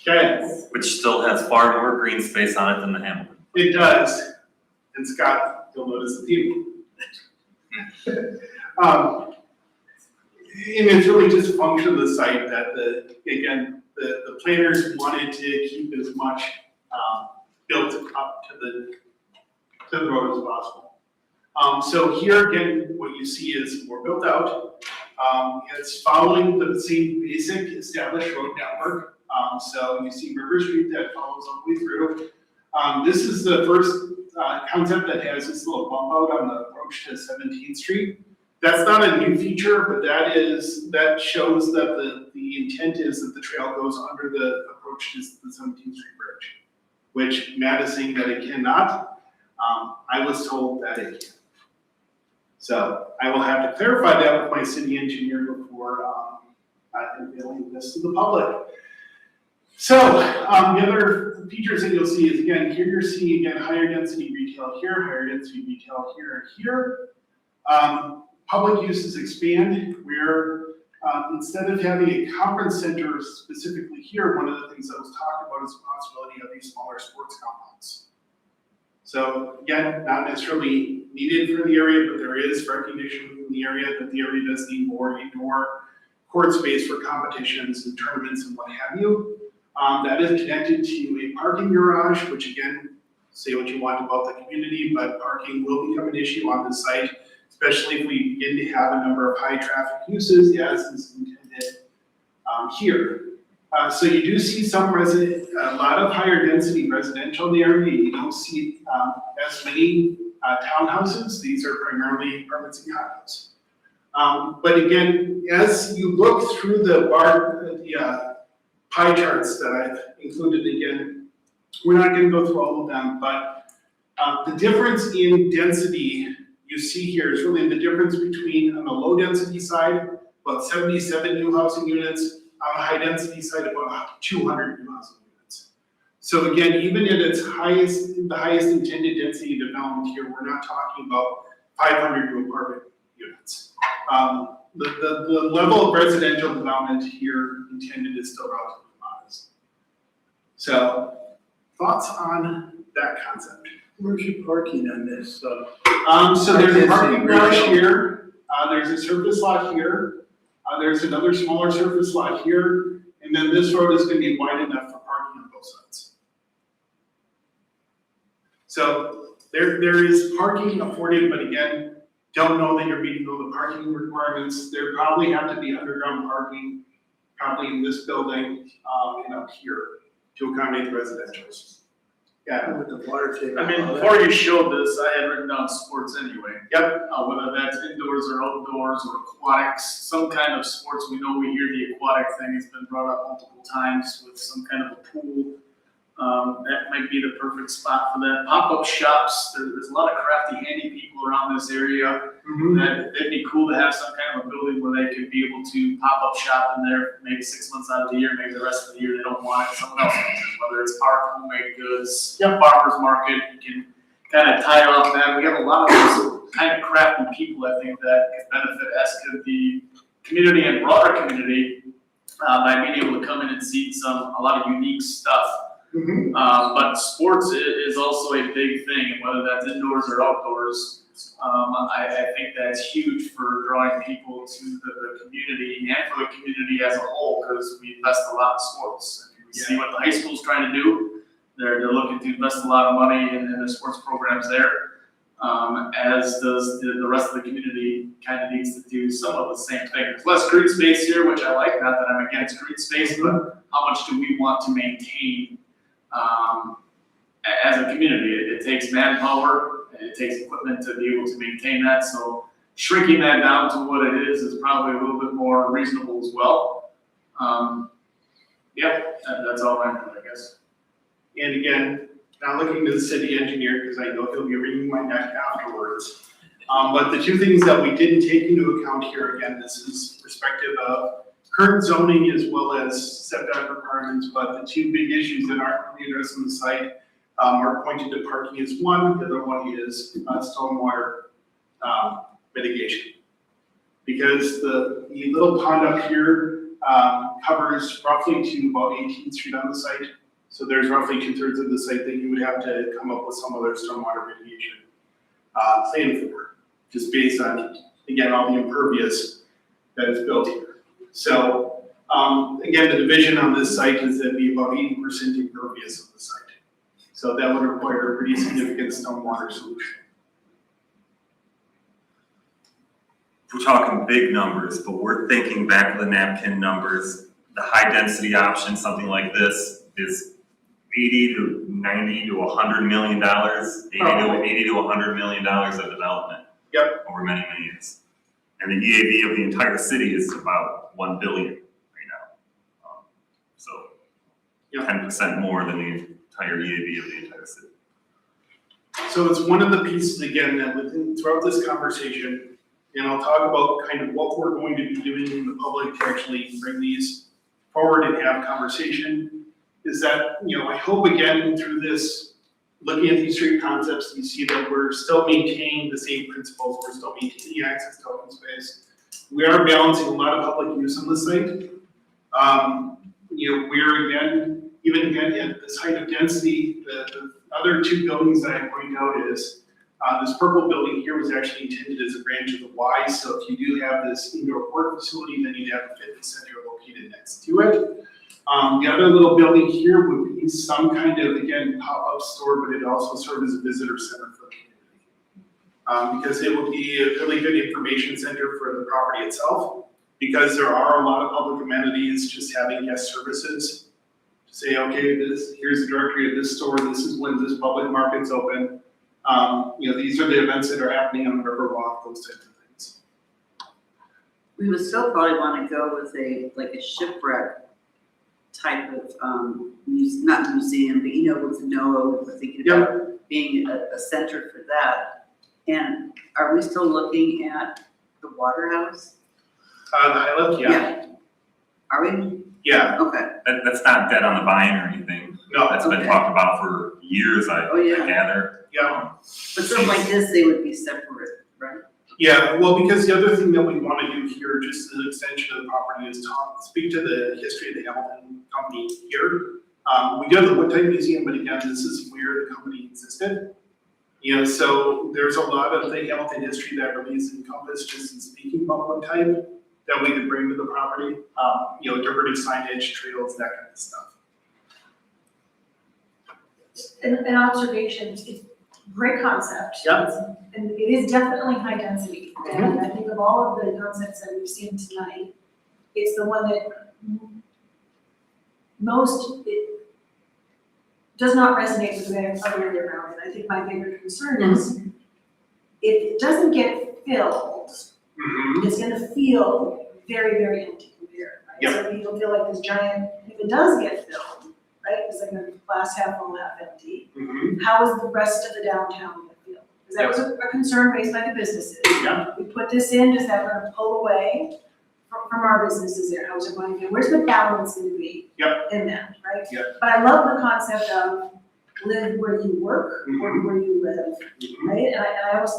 Okay, Which still has far more green space on it than the Hamilton. it does, and Scott, you'll notice the theme. And it's really just a function of the site that the planners wanted to keep as much built up to the road as possible. So here again, what you see is more built out. It's following the same basic established road network. So you see River Street that follows all the way through. This is the first concept that has this little bump out on the approach to 17th Street. That's not a new feature, but that shows that the intent is that the trail goes under the approach to the 17th Street Bridge, which Matt is saying that it cannot. I was told that it can. So I will have to clarify that with my city engineer before unveiling this to the public. So the other features that you'll see is, again, here you're seeing, again, higher density retail here, higher density retail here and here. Public uses expand where instead of having a conference center specifically here, one of the things that was talked about is the possibility of these smaller sports complexes. So again, not necessarily needed for the area, but there is recognition in the area that the area does need more indoor court space for competitions and tournaments and what have you. That is connected to a parking garage, which again, say what you want about the community, but parking will become an issue on the site, especially if we begin to have a number of high traffic uses as is intended here. So you do see a lot of higher density residential in the area. You don't see as many townhouses. These are primarily apartments and condos. But again, as you look through the pie charts that I've included, again, we're not going to go through all of them, but the difference in density you see here is really the difference between, on the low density side, about 77 new housing units, on the high density side, about 200 new housing units. So again, even at its highest, the highest intended density development here, we're not talking about 500 new apartment units. The level of residential development here intended is still relatively modest. So, thoughts on that concept? Where's your parking on this? So there's a parking garage here, there's a surface lot here, there's another smaller surface lot here, and then this road is gonna be wide enough for parking on both sides. So there is parking afforded, but again, don't know that you're meeting all the parking requirements. There probably have to be underground parking, probably in this building, and up here to accommodate the residentials. Yeah, With the water table. I mean, before you showed this, I had written down sports anyway. Yep. Whether that's indoors or outdoors or aquatics, some kind of sports. We know we hear the aquatic thing has been brought up multiple times with some kind of a pool. That might be the perfect spot for that. Pop-up shops, there's a lot of crafty, handy people around this area. It'd be cool to have some kind of a building where they could be able to pop up shop in there, maybe 6 months out of the year, maybe the rest of the year they don't want it, someone else comes in, whether it's art, homemade goods, farmer's market, you can kind of tie off that. We have a lot of those kind of crafty people, I think, that could benefit as could the community and broader community by being able to come in and see a lot of unique stuff. Mhm. But sports is also a big thing, and whether that's indoors or outdoors, I think that's huge for drawing people to the community and for the community as a whole, because we invest a lot in sports. We see what the high school's trying to do. They're looking to invest a lot of money in their sports programs there, as does the rest of the community kind of needs to do some of the same thing. There's less green space here, which I like, not that I'm against green space, but how much do we want to maintain as a community? It takes manpower, and it takes equipment to be able to maintain that, so shrinking that down to what it is probably a little bit more reasonable as well. That's all I'm doing, I guess. And again, not looking to the city engineer, because I know he'll be wringing my neck afterwards. But the two things that we didn't take into account here, again, this is perspective of current zoning as well as setback requirements, but the two big issues that aren't really addressed on the site are pointed to parking as one, the other one is stormwater mitigation. Because the little pond up here covers roughly to about 18th Street on the site. So there's roughly 2/3 of the site that you would have to come up with some other stormwater mitigation plan for, just based on, again, all the impervious that is built here. So, again, the division on this site is that be about 80% impervious of the site. So that would require a pretty significant stormwater solution. We're talking big numbers, but we're thinking back of the napkin numbers. The high density option, something like this, is 80 to 90 to $100 million, 80 to $100 million of development. Yep. Over many, many years. And the EAV of the entire city is about 1 billion right now. So Yep. 10% more than the entire EAV of the entire city. So it's one of the pieces, again, that throughout this conversation, and I'll talk about kind of what we're going to be doing in the public to actually bring these forward and have conversation, is that, I hope again through this, looking at these three concepts, you see that we're still maintaining the same principles, we're still maintaining access to open space. We are balancing a lot of public use on the site. We're even at this height of density, the other two buildings that I point out is, this purple building here was actually intended as a branch of the Y, so if you do have this indoor port facility, then you'd have a fitness center located next to it. The other little building here would be some kind of, again, pop-up store, but it also served as a visitor center for the community. Because it would be a really good information center for the property itself, because there are a lot of public amenities, just having guest services. To say, okay, here's the directory of this store, this is when this public market's open. These are the events that are happening on the Riverwalk, those types of things. We would still probably want to go with a shipwreck type of, not museum, but with NOAA, we're thinking about being a center for that. And are we still looking at the Waterhouse? The High Lift, yeah. Are we? Yeah, Okay. That's not dead on the vine or anything. no, That's been Okay. talked about for years, I gather. yeah. But something like this, they would be separate, right? Yeah, well, because the other thing that we want to do here, just as an extension of the property, is speak to the history of the Hamilton Company here. We do have the Wood Type Museum, but again, this is where the company existed. So there's a lot of the Hamilton history that really is encompassed just in speaking about Wood Type that we could bring to the property. Decorative signage, trails, that kind of stuff. An observation, it's great concept. Yeah. And it is definitely high density. And I think of all of the concepts that we've seen tonight, it's the one that it does not resonate with the other area around it. I think my bigger concern is if it doesn't get filled, it's gonna feel very, very empty compared, right? Yep. So people feel like this giant, if it does get filled, right, it's like a glass half full, half empty. How is the rest of the downtown gonna feel? Because that was a concern raised by the businesses. Yeah. We put this in, is that gonna pull away from our businesses there? How's it going to be? Where's the balance gonna be in that, right? Yep. But I love the concept of live where you work, work where you live, right? And I always,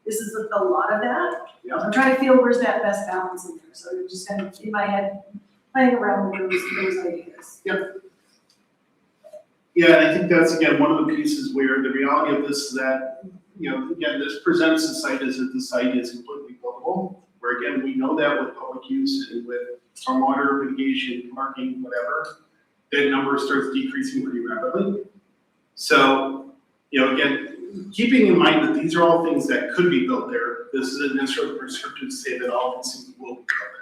this is a lot of that. Yeah. I'm trying to feel where's that best balance in there. So you're just kind of in my head, playing around with those ideas. Yeah, and I think that's, again, one of the pieces where the reality of this is that, again, this presents the site as if the site is completely buildable, where again, we know that with public use and with stormwater mitigation, parking, whatever, that number starts decreasing pretty rapidly. So, again, keeping in mind that these are all things that could be built there, this isn't necessarily prescriptive to say that all these things will be built there.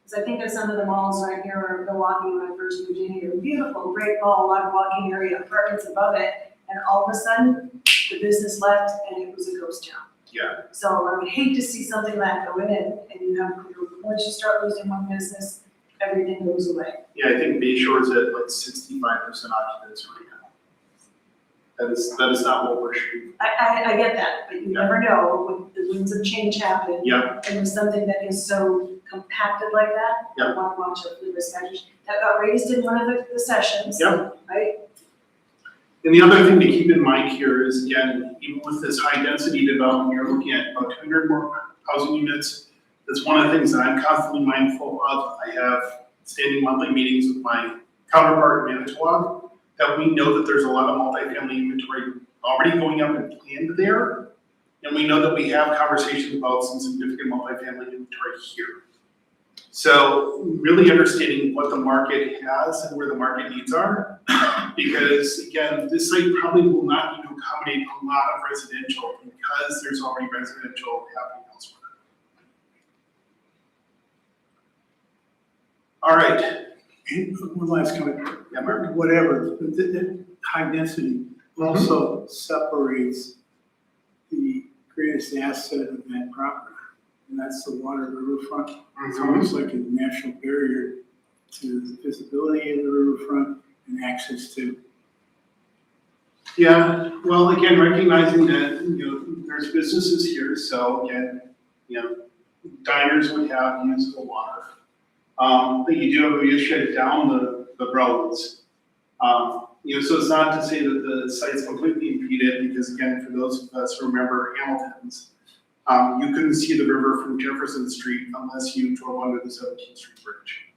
Because I think of some of the malls right near Milwaukee when I first moved in here, beautiful, great mall, a lot of walking area, apartments above it, and all of a sudden, the business left and it was a ghost town. Yeah. So I would hate to see something like that go in and you have, once you start losing one business, everything goes away. Yeah, I think Bay Shore's at like 65% occupancy right now. That is not what we're shooting. I get that, but you never know when the winds of change happen. Yeah. And with something that is so compacted like that, Yeah. you want to watch out for the risk factors. That got raised in one of the sessions. Yeah. Right? And the other thing to keep in mind here is, again, even with this high density development, you're looking at about 200 more housing units. That's one of the things that I'm constantly mindful of. I have standing monthly meetings with my counterpart in Manitowoc, that we know that there's a lot of multifamily inventory already going up and planned there. And we know that we have conversations about some significant multifamily inventory here. So really understanding what the market has and where the market needs are, because again, this site probably will not need to accommodate a lot of residential because there's already residential happening elsewhere. All right. And one last comment, Yeah, Mark. whatever, but the high density also separates the greatest asset of that property, and that's the water riverfront. It's almost like a natural barrier to the visibility of the riverfront and access to. Yeah, well, again, recognizing that, there's businesses here, so again, diners would have usable water. But you do have to shut down the roads. So it's not to say that the site's completely impeded, because again, for those of us who remember Hamilton's, you couldn't see the river from Jefferson Street unless you drove under the 17th Street Bridge.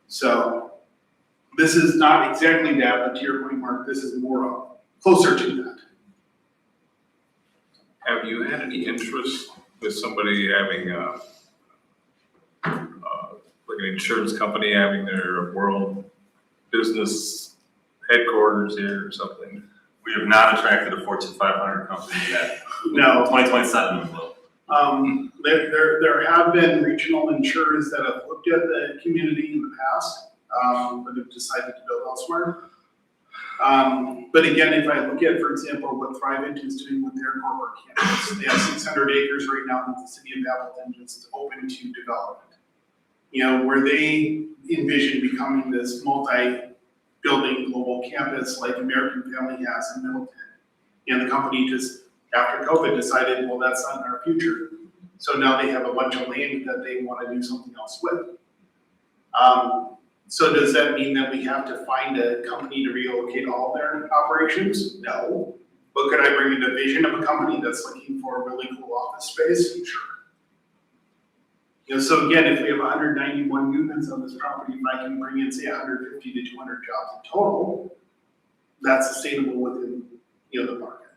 So this is not exactly that, but to your point, Mark, this is more closer to that. Have you had any interest with somebody having, like an insurance company having their world business headquarters here or something? We have not attracted a Fortune 500 company yet. No. 2027 we will. There have been regional insurers that have looked at the community in the past, but have decided to build elsewhere. But again, if I look at, for example, what Thrivent is doing with their corporate campus, they have 600 acres right now that the city of Appleton just open to development. Where they envision becoming this multi-building global campus like American Family has in Middleton. And the company just, after COVID, decided, well, that's not in our future. So now they have a bunch of land that they want to do something else with. So does that mean that we have to find a company to relocate all their operations? No. But could I bring in a vision of a company that's looking for a really cool office space? Sure. So again, if we have 191 units on this property, if I can bring in, say, 150 to 200 jobs in total, that's sustainable within, the market.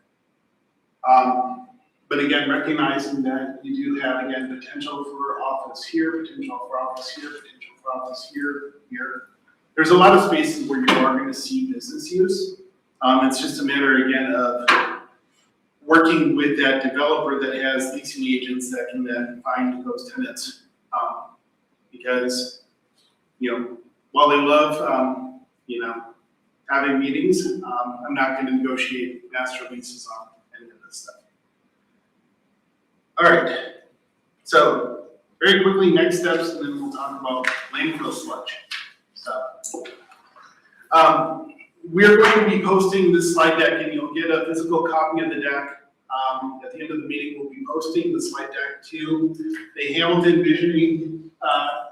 But again, recognizing that you do have, again, potential for office here, potential for office here, potential for office here. There's a lot of spaces where you are going to see business use. It's just a matter, again, of working with that developer that has leasing agents that can then find those tenants. Because, while they love, having meetings, I'm not going to negotiate master leases on any of this stuff. All right, so very quickly, next steps, and then we'll talk about landfill sludge. So, we're going to be posting this slide deck, and you'll get a physical copy of the deck. At the end of the meeting, we'll be posting the slide deck to the Hamilton Visioning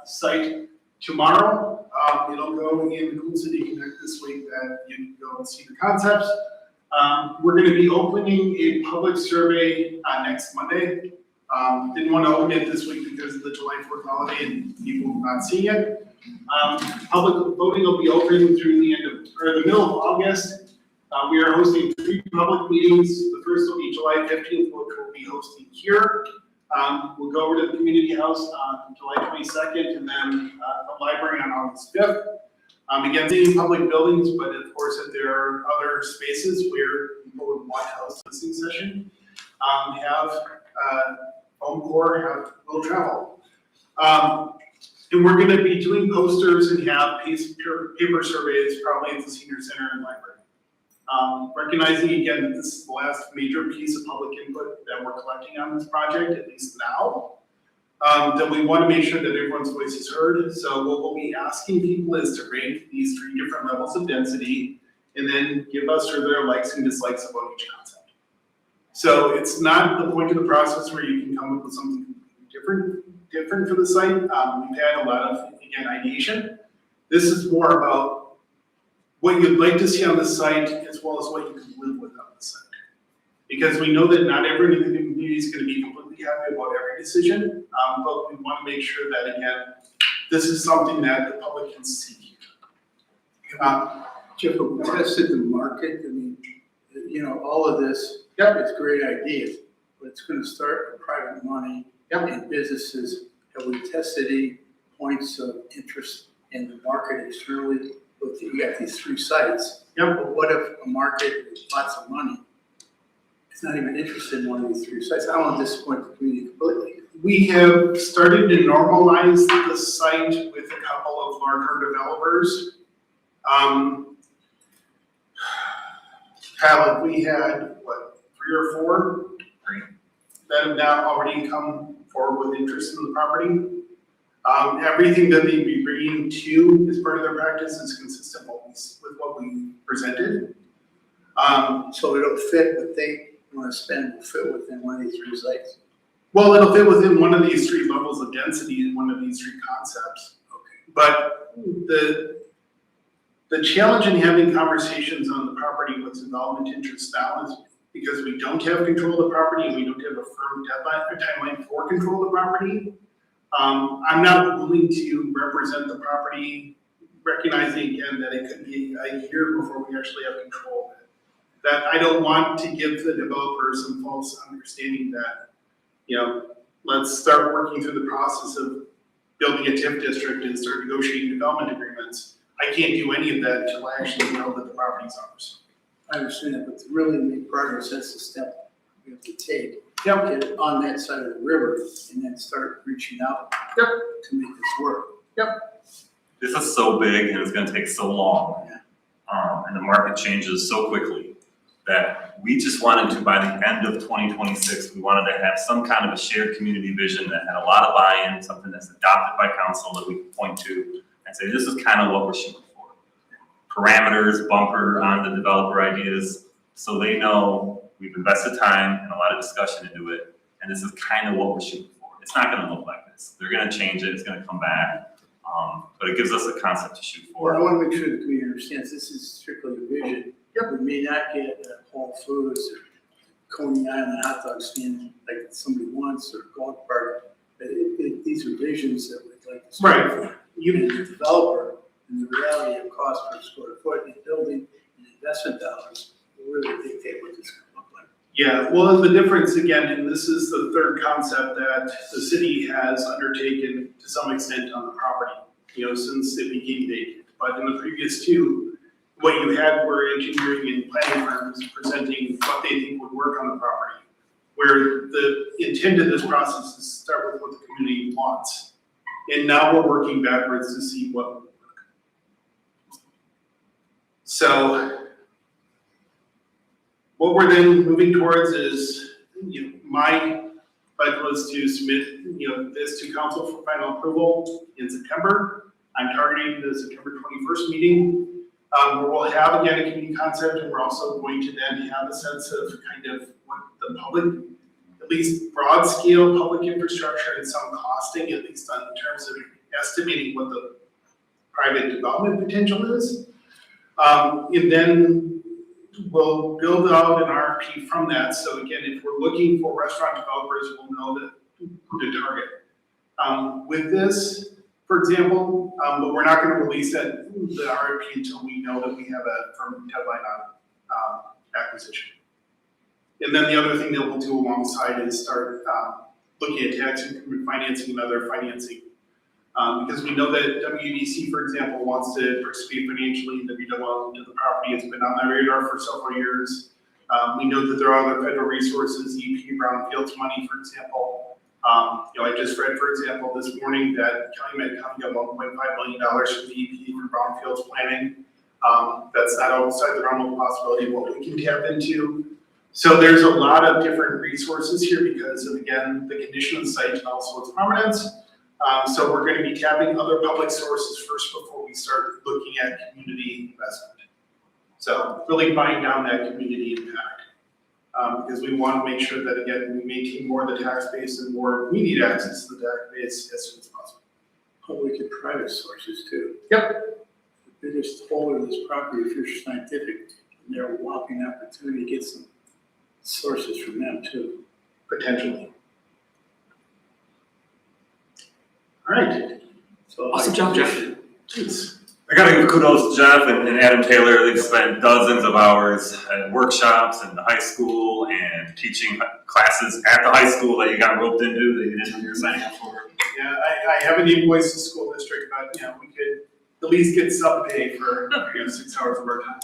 site tomorrow. It'll go in the Cool City Connect this week that you can go and see the concepts. We're going to be opening a public survey next Monday. Didn't want to open it this week because of the July 4th holiday and people not seeing it. Public voting will be open through the the middle of August. We are hosting 3 public meetings. The first will be July 15th, which we'll be hosting here. We'll go over to the community house on July 22nd, and then the library on August 5th. Again, seeing public buildings, but of course, if there are other spaces where people would want to host a listening session, have home core will travel. And we're going to be doing posters and have paper surveys probably at the senior center and library. Recognizing again that this is the last major piece of public input that we're collecting on this project, at least now, that we want to make sure that everyone's voice is heard. So what we'll be asking people is to rank these 3 different levels of density and then give us their likes and dislikes about each concept. So it's not the point of the process where you can come up with something different for the site. We've had a lot of, again, ideation. This is more about what you'd like to see on the site as well as what you can live with on the site. Because we know that not everyone in the community is going to be completely happy about every decision, but we want to make sure that, again, this is something that the public can see. Jeff, we tested the market, I mean, all of this is great ideas, but it's gonna start with private money and businesses. Have we tested any points of interest in the market externally? You got these 3 sites. But what if a market with lots of money is not even interested in one of these 3 sites? I don't want to disappoint the community completely. We have started to normalize the site with a couple of larger developers. We had, 3 or 4 that have now already come forward with interest in the property. Everything that they'd be bringing to as part of their practice is consistent with what we presented. So it'll fit what they want to spend, will fit within one of these 3 sites. Well, it'll fit within one of these 3 levels of density in one of these 3 concepts. Okay. But the challenge in having conversations on the property with development interest now is because we don't have control of the property and we don't have a firm deadline or timeline for control of the property. I'm not willing to represent the property, recognizing again that it could be a year before we actually have control of it. That I don't want to give the developer some false understanding that, let's start working through the process of building a TIF district and start negotiating development agreements. I can't do any of that until I actually know that the property's ours. I understand that, but to really make progress, that's the step we have to take. Yep. Get it on that side of the river and then start reaching out to make this work. This is so big and it's gonna take so long. And the market changes so quickly that we just wanted to, by the end of 2026, we wanted to have some kind of a shared community vision that had a lot of buy-in, something that's adopted by council that we can point to and say, this is kind of what we're shooting for. Parameters, bumper on the developer ideas, so they know we've invested time and a lot of discussion into it, and this is kind of what we're shooting for. It's not gonna look like this. They're gonna change it, it's gonna come back, but it gives us a concept to shoot for. Well, I want to make sure the community understands this is strictly a vision. We may not get Whole Foods or Coney Island hot dog stand like somebody wants or golf park, but these are visions that we'd like to see. Right. Even as a developer, and the reality of cost per square foot in building and investment dollars will really dictate what this is going to look like. Yeah, well, the difference again, and this is the 3rd concept that the city has undertaken to some extent on the property, since it became vacant. But in the previous 2, what you had were engineering and planning firms presenting what they think would work on the property. Where the intent of this process is to start with what the community wants. And now we're working backwards to see what would work. So what we're then moving towards is, my budget was to submit, this to council for final approval in September. I'm targeting the September 21st meeting, where we'll have again a community concept, and we're also going to then have a sense of kind of what the public, at least broad scale public infrastructure and some costing, at least in terms of estimating what the private development potential is. And then we'll build out an RFP from that. So again, if we're looking for restaurant developers, we'll know that who to target. With this, for example, but we're not gonna release the RFP until we know that we have a firm deadline on acquisition. And then the other thing that we'll do alongside is start looking at tax increment financing and other financing. Because we know that WDC, for example, wants to participate financially in the redevelopment of the property. It's been on their radar for several years. We know that there are other federal resources, EP brownfields money, for example. I just read, for example, this morning that Calumet County got $1.5 million from the EP for brownfields planning. That's not outside the realm of possibility of what we can tap into. So there's a lot of different resources here because of, again, the condition of the site and also its prominence. So we're going to be tapping other public sources first before we start looking at community investment. So really buying down that community impact. Because we want to make sure that, again, we maintain more of the tax base and more immediate access to the tax base as soon as possible. Public and private sources too. Yep. The biggest holder of this property, Fisher Scientific, and they're a whopping opportunity to get some sources from them too. Potentially. All right. So Awesome job, Jeff. Jeez. I gotta give kudos to Jeff and Adam Taylor. They've spent dozens of hours at workshops in the high school and teaching classes at the high school that you got roped into that you didn't know you were signing up for. Yeah, I haven't invoiced the school district, but we could at least get some pay for 6 hours of work time.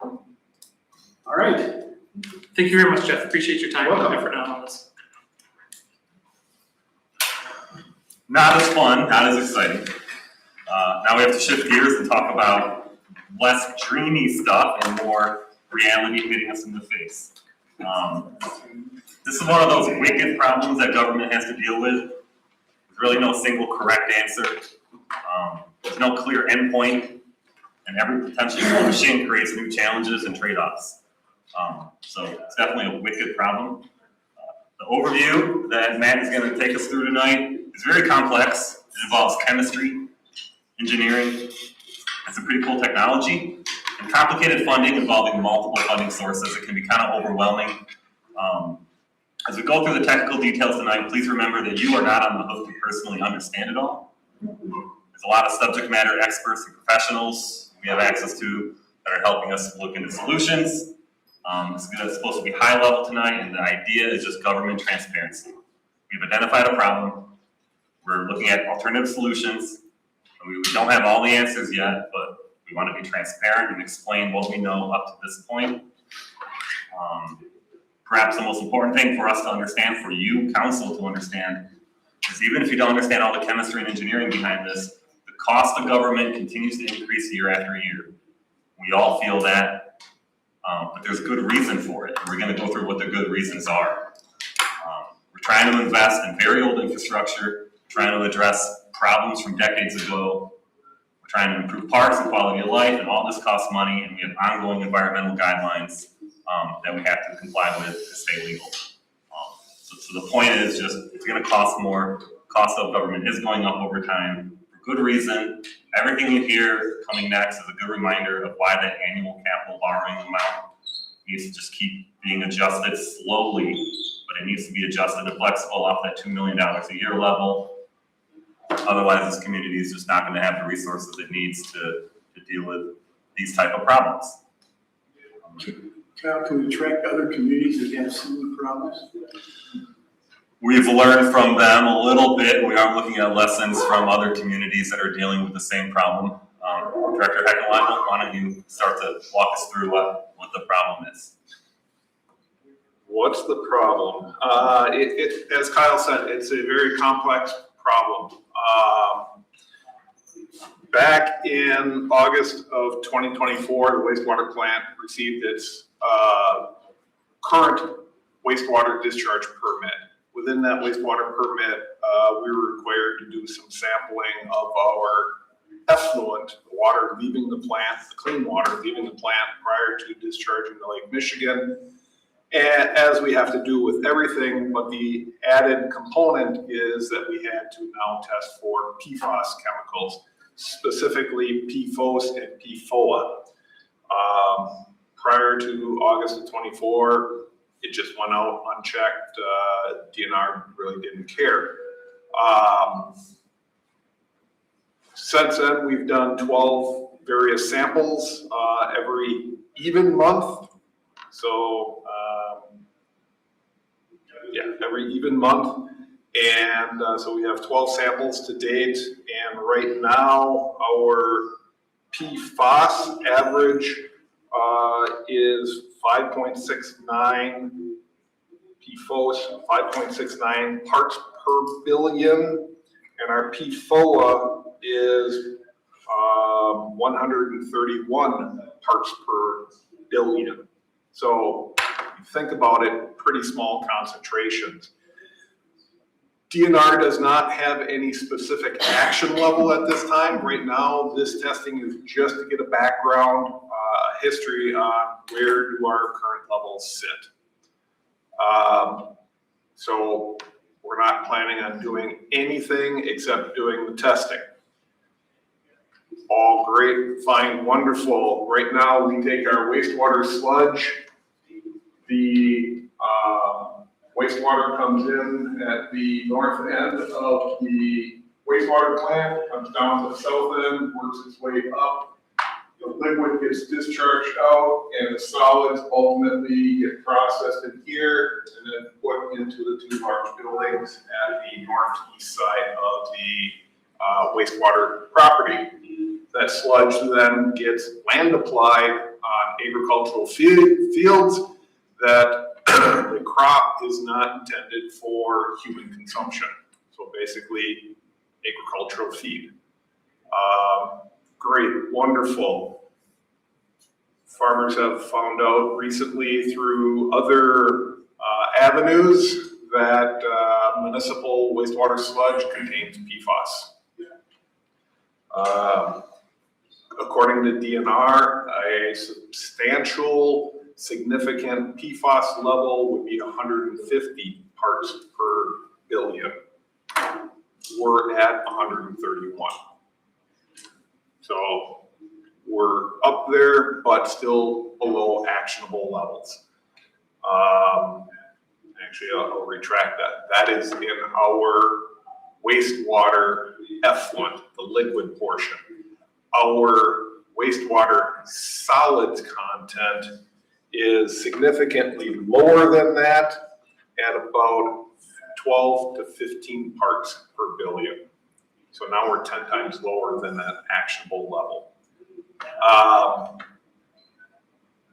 All right. Thank you very much, Jeff. Appreciate your time and Welcome. effort on all this. Not as fun, not as exciting. Now we have to shift gears and talk about less dreamy stuff and more reality hitting us in the face. This is one of those wicked problems that government has to deal with. There's really no single correct answer. There's no clear endpoint, and every potential solution creates new challenges and trade-offs. So it's definitely a wicked problem. The overview that Matt is going to take us through tonight is very complex. It involves chemistry, engineering, and some pretty cool technology, and complicated funding involving multiple funding sources. It can be kind of overwhelming. As we go through the technical details tonight, please remember that you are not on the hook to personally understand it all. There's a lot of subject matter experts and professionals we have access to that are helping us look into solutions. It's supposed to be high level tonight, and the idea is just government transparency. We've identified a problem. We're looking at alternative solutions. We don't have all the answers yet, but we want to be transparent and explain what we know up to this point. Perhaps the most important thing for us to understand, for you, council, to understand, is even if you don't understand all the chemistry and engineering behind this, the cost of government continues to increase year after year. We all feel that, but there's good reason for it. We're going to go through what the good reasons are. We're trying to invest in very old infrastructure, trying to address problems from decades ago. We're trying to improve parks and quality of life, and all this costs money, and we have ongoing environmental guidelines that we have to comply with to stay legal. So the point is just, it's going to cost more. Cost of government is going up over time for good reason. Everything you hear coming next is a good reminder of why that annual capital borrowing amount needs to just keep being adjusted slowly, but it needs to be adjusted and flexible off that $2 million a year level. Otherwise, this community is just not going to have the resources it needs to deal with these type of problems. Kyle, can we track other communities that have similar problems? We've learned from them a little bit. We are looking at lessons from other communities that are dealing with the same problem. Director Heckenweibel, why don't you start to walk us through what the problem is? What's the problem? As Kyle said, it's a very complex problem. Back in August of 2024, the wastewater plant received its current wastewater discharge permit. Within that wastewater permit, we were required to do some sampling of our effluent, the water leaving the plant, the clean water leaving the plant prior to discharging to Lake Michigan. And as we have to do with everything, but the added component is that we had to now test for PFAS chemicals, specifically PFOS and PFOA. prior to August of '24, it just went out unchecked. DNR really didn't care. Since then, we've done 12 various samples every even month. So, every even month. And so we have 12 samples to date. And right now, our PFAS average is 5.69, PFOS 5.69 parts per billion, and our PFOA is 131 parts per billion. So if you think about it, pretty small concentrations. DNR does not have any specific action level at this time. Right now, this testing is just to get a background history on where do our current levels sit. So we're not planning on doing anything except doing the testing. All great, fine, wonderful. Right now, we take our wastewater sludge. The wastewater comes in at the north end of the wastewater plant, comes down to the south end, works its way up. The liquid gets discharged out, and the solids ultimately get processed in here and then put into the two large buildings at the northeast side of the wastewater property. That sludge then gets land applied on agricultural fields that the crop is not intended for human consumption. So basically, agricultural feed. Great, wonderful. Farmers have found out recently through other avenues that municipal wastewater sludge contains PFAS. According to DNR, a substantial, significant PFAS level would be 150 parts per billion. We're at 131. So we're up there, but still below actionable levels. Actually, I'll retract that. That is in our wastewater effluent, the liquid portion. Our wastewater solids content is significantly lower than that at about 12 to 15 parts per billion. So now we're 10 times lower than that actionable level.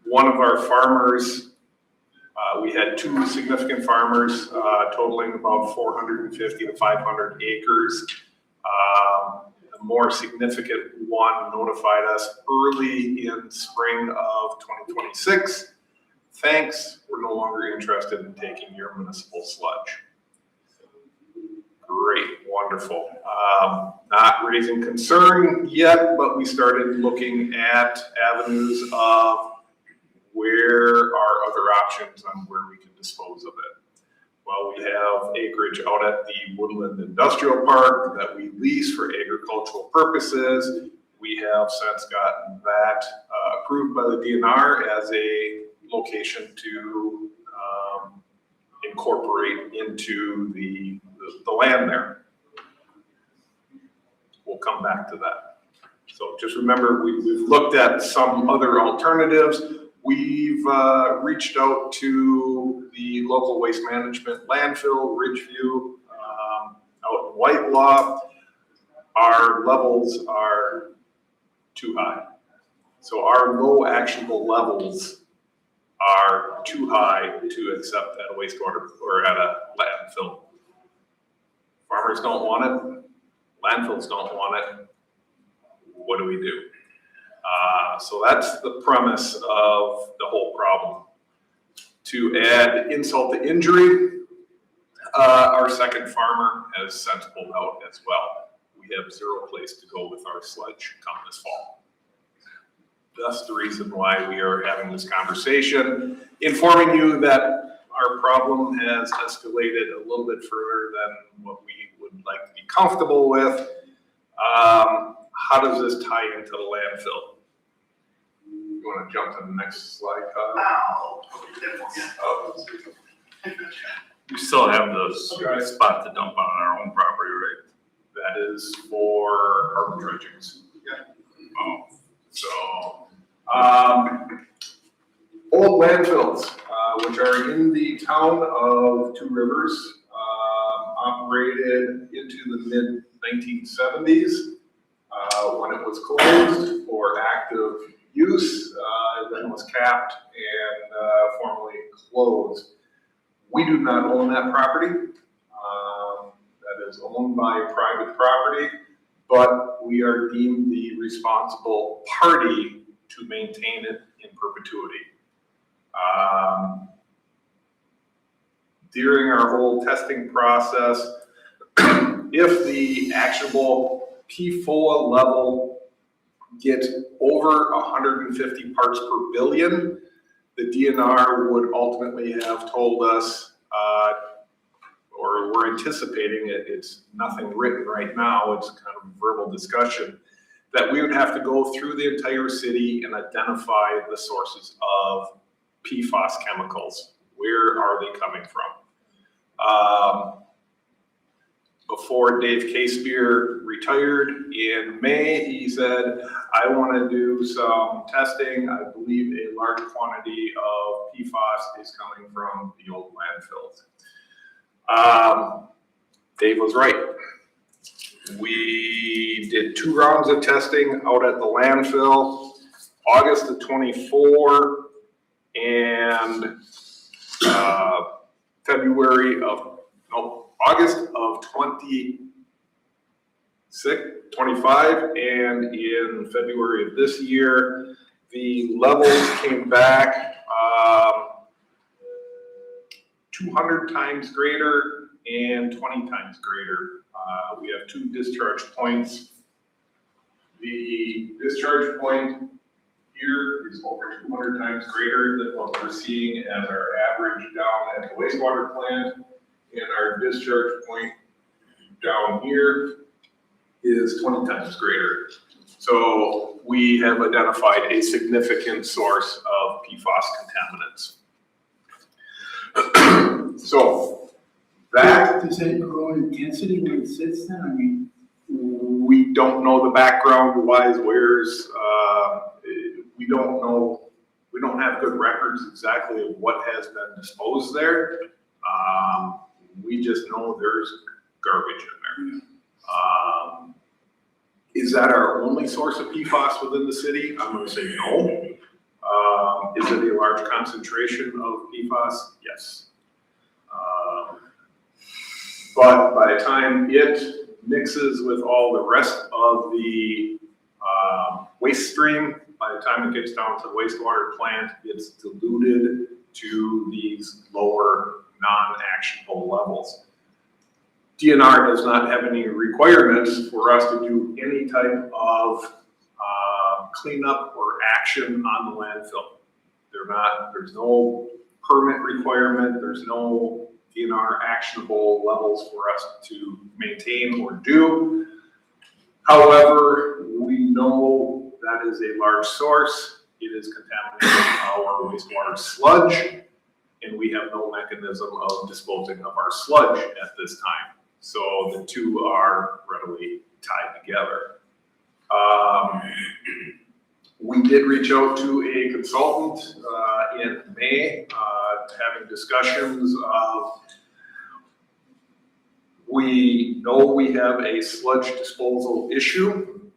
One of our farmers, we had two significant farmers totaling about 450 to 500 acres. The more significant one notified us early in spring of 2026. Thanks, we're no longer interested in taking your municipal sludge. Great, wonderful. Not raising concern yet, but we started looking at avenues of where are other options on where we can dispose of it. Well, we have acreage out at the Woodland Industrial Park that we lease for agricultural purposes. We have since gotten that approved by the DNR as a location to incorporate into the land there. We'll come back to that. So just remember, we've looked at some other alternatives. We've reached out to the local waste management landfill, Ridgeview, out in Whitelaw. Our levels are too high. So our low actionable levels are too high to accept at a wastewater or at a landfill. Farmers don't want it. Landfills don't want it. What do we do? So that's the premise of the whole problem. To add insult to injury, our second farmer has since pulled out as well. We have zero place to go with our sludge come this fall. That's the reason why we are having this conversation, informing you that our problem has escalated a little bit further than what we would like to be comfortable with. How does this tie into the landfill? You wanna jump to the next slide, Kyle? Oh. We still have those spot to dump on our own property, right? That is for carbon dredgings. Oh, So, old landfills, which are in the town of Two Rivers, operated into the mid-1970s. When it was closed for active use, then was capped and formally closed. We do not own that property. That is owned by private property, but we are deemed the responsible party to maintain it in perpetuity. During our whole testing process, if the actionable PFOA level gets over 150 parts per billion, the DNR would ultimately have told us, or we're anticipating it, it's nothing written right now, it's kind of verbal discussion, that we would have to go through the entire city and identify the sources of PFAS chemicals. Where are they coming from? Before Dave Casebeer retired in May, he said, I want to do some testing. I believe a large quantity of PFAS is coming from the old landfills. Dave was right. We did 2 rounds of testing out at the landfill, August of 24 and August of 25, and in February of this year, the levels came back 200 times greater and 20 times greater. We have 2 discharge points. The discharge point here is over 200 times greater than what we're seeing as our average down at the wastewater plant. And our discharge point down here is 20 times greater. So we have identified a significant source of PFAS contaminants. So that, Does that grow in density when it sits then? I mean, we don't know the background wise, where's, we don't know, we don't have good records exactly of what has been disposed there. We just know there's garbage in there. Is that our only source of PFAS within the city? I'm gonna say no. Is it a large concentration of PFAS? Yes. But by the time it mixes with all the rest of the waste stream, by the time it gets down to the wastewater plant, it's diluted to these lower non-actionable levels. DNR does not have any requirements for us to do any type of cleanup or action on the landfill. There's no permit requirement, there's no DNR actionable levels for us to maintain or do. However, we know that is a large source. It is contaminating our wastewater sludge, and we have no mechanism of disposing of our sludge at this time. So the two are readily tied together. We did reach out to a consultant in May, having discussions of, we know we have a sludge disposal issue.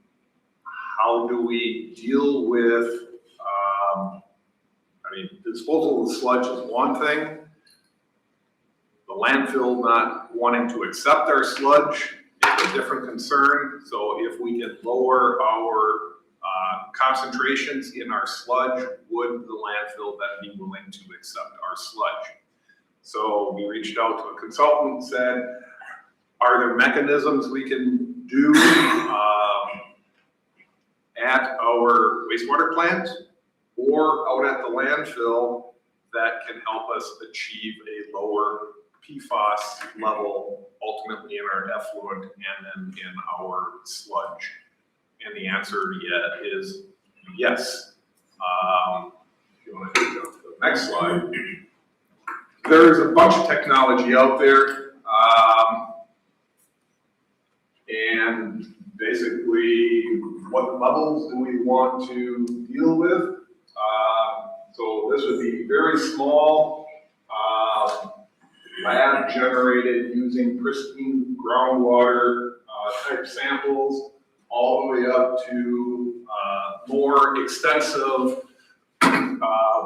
How do we deal with, disposal of sludge is one thing. The landfill not wanting to accept our sludge is a different concern. So if we can lower our concentrations in our sludge, would the landfill then be willing to accept our sludge? So we reached out to a consultant and said, are there mechanisms we can do at our wastewater plant or out at the landfill that can help us achieve a lower PFAS level ultimately in our effluent and then in our sludge? And the answer yet is yes. If you want to jump to the next slide. There's a bunch of technology out there. And basically, what levels do we want to deal with? So this would be very small, lab generated using pristine groundwater type samples, all the way up to more extensive,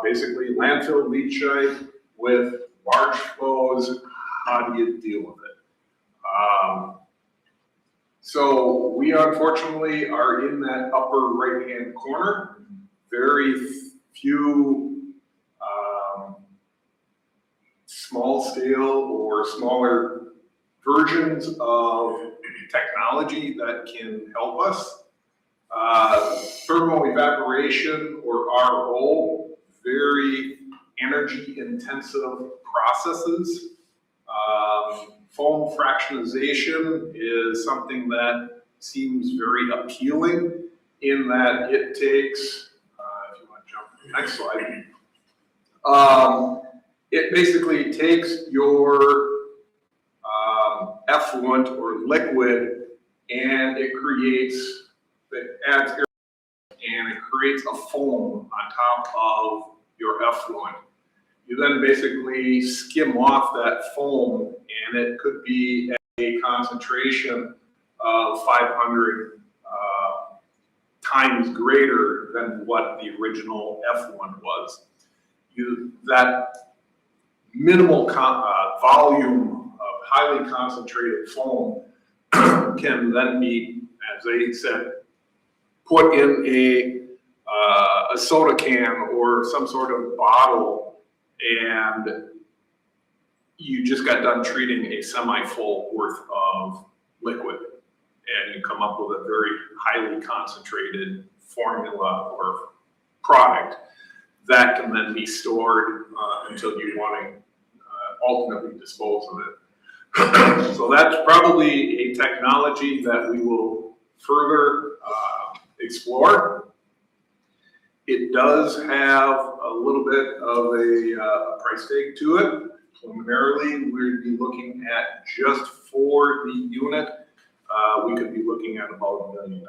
basically landfill leachate with large flows. How do you deal with it? So we unfortunately are in that upper right-hand corner. Very few small scale or smaller versions of technology that can help us. Thermal evaporation, or RO, very energy intensive processes. Foam fractionization is something that seems very appealing in that it takes, if you want to jump to the next slide, it basically takes your effluent or liquid and it adds air and it creates a foam on top of your effluent. You then basically skim off that foam and it could be a concentration of 500 times greater than what the original effluent was. That minimal volume of highly concentrated foam can then be, as they said, put in a soda can or some sort of bottle, and you just got done treating a semi-full worth of liquid, and you come up with a very highly concentrated formula or product that can then be stored until you want to ultimately dispose of it. So that's probably a technology that we will further explore. It does have a little bit of a price tag to it. Preliminarily, we'd be looking at, just for the unit, we could be looking at about $1 million.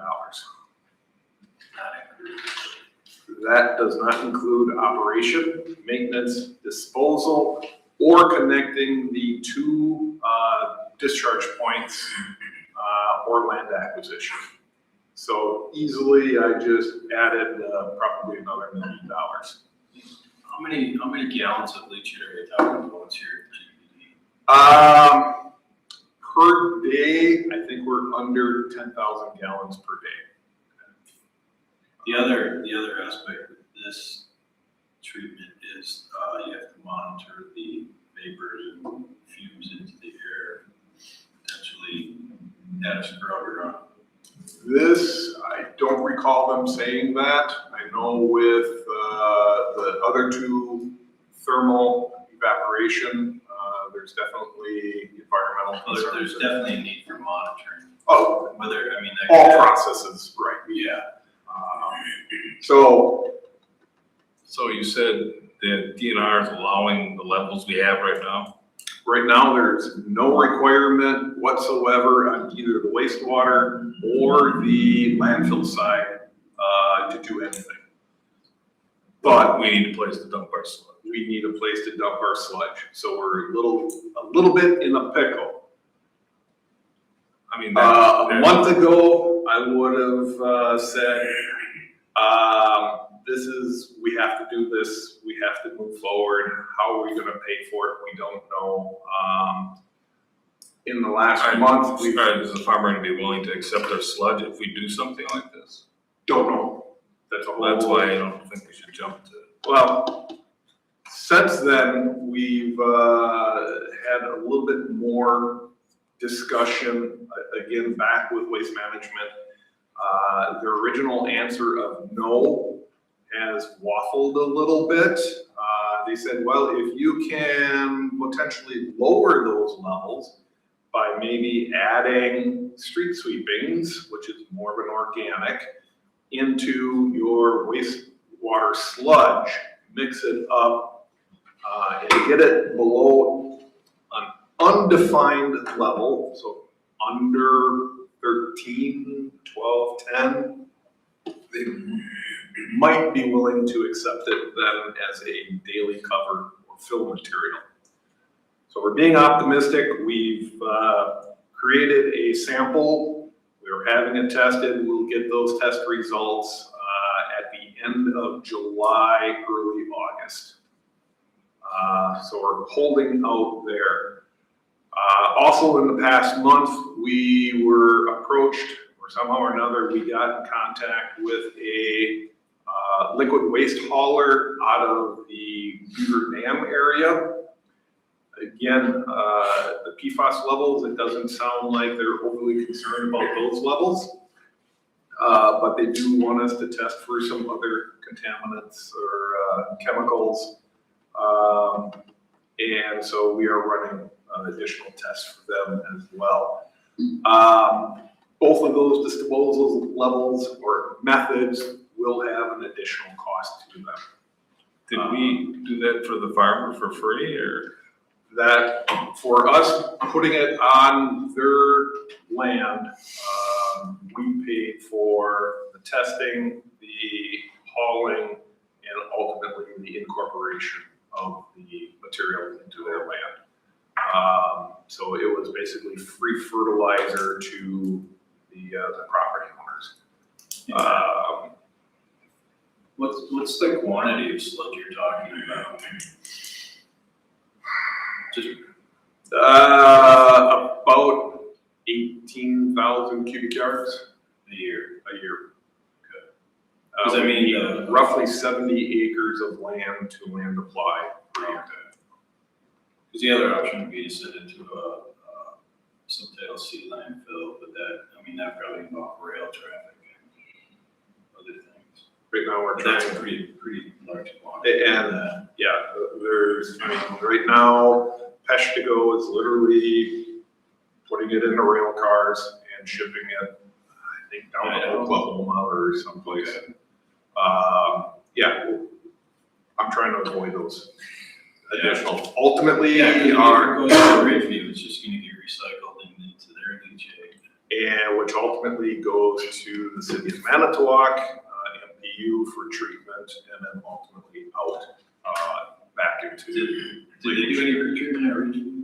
That does not include operation, maintenance, disposal, or connecting the two discharge points or land acquisition. So easily, I just added probably another $1 million. How many gallons of leachate are you talking about? What's your GDP? Per day, I think we're under 10,000 gallons per day. The other aspect of this treatment is you have to monitor the vapors and fumes into the air, potentially add a scrubber on. This, I don't recall them saying that. I know with the other two, thermal evaporation, there's definitely environmental concerns. There's definitely a need for monitoring. Oh, Whether, I mean, that all could- processes, right. Yeah. So So you said that DNR is allowing the levels we have right now? right now, there's no requirement whatsoever on either the wastewater or the landfill side to do anything. But We need a place to dump our sludge. we need a place to dump our sludge, so we're a little bit in a pickle. I mean, A month ago, I would have said, we have to do this, we have to move forward. How are we gonna pay for it? We don't know. In the last month, we Is the farmer gonna be willing to accept our sludge if we do something like this? don't know. That's a whole. That's why I don't think we should jump to. Well, since then, we've had a little bit more discussion, again, back with Waste Management. Their original answer of no has waffled a little bit. They said, well, if you can potentially lower those levels by maybe adding street sweepings, which is more of an organic, into your wastewater sludge, mix it up, and get it below an undefined level, so under 13, 12, 10, they might be willing to accept it then as a daily cover or fill material. So we're being optimistic. We've created a sample. We're having it tested. We'll get those test results at the end of July, early August. So we're holding out there. Also in the past month, we were approached, or somehow or another, we got in contact with a liquid waste hauler out of the Beaver Dam area. Again, the PFAS levels, it doesn't sound like they're overly concerned about those levels. But they do want us to test for some other contaminants or chemicals. And so we are running additional tests for them as well. Both of those disposal levels or methods will have an additional cost to them. Did we do that for the farmer for free, or? That for us, putting it on their land, we paid for the testing, the hauling, and ultimately the incorporation of the material into their land. So it was basically free fertilizer to the property owners. What's the quantity of sludge you're talking about? Just about 18,000 cubic yards a year. a year. Does that mean, we need roughly 70 acres of land to land apply per year. Because the other option would be to send it to a Subtitle C landfill, but that probably involves rail traffic and other things. Right now we're But trying. that's a pretty large quantity. And yeah, there's, right now, Peshtigo is literally putting it into rail cars and shipping it, I think, down to Oklahoma or someplace. Yeah, I'm trying to avoid those additional. Ultimately, Yeah, if it goes to Ridgeview, it's just gonna get recycled into their leachate. and which ultimately goes to the city of Manitowoc, MPU for treatment, and then ultimately out back into. Did they do any retreatment at Ridgeview?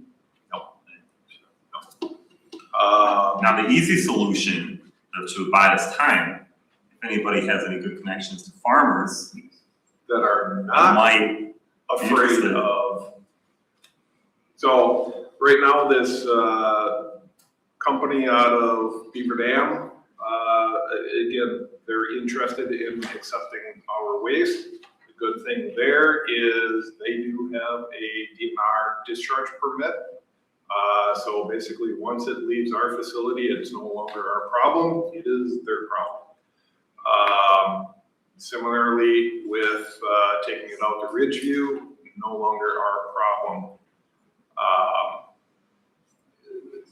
Now, the easy solution to buy us time, if anybody has any good connections to farmers, that are not might afraid Interesting. of. So right now, this company out of Beaver Dam, again, they're interested in accepting our waste. The good thing there is they do have a DNR discharge permit. So basically, once it leaves our facility, it's no longer our problem, it is their problem. Similarly, with taking it out to Ridgeview, no longer our problem.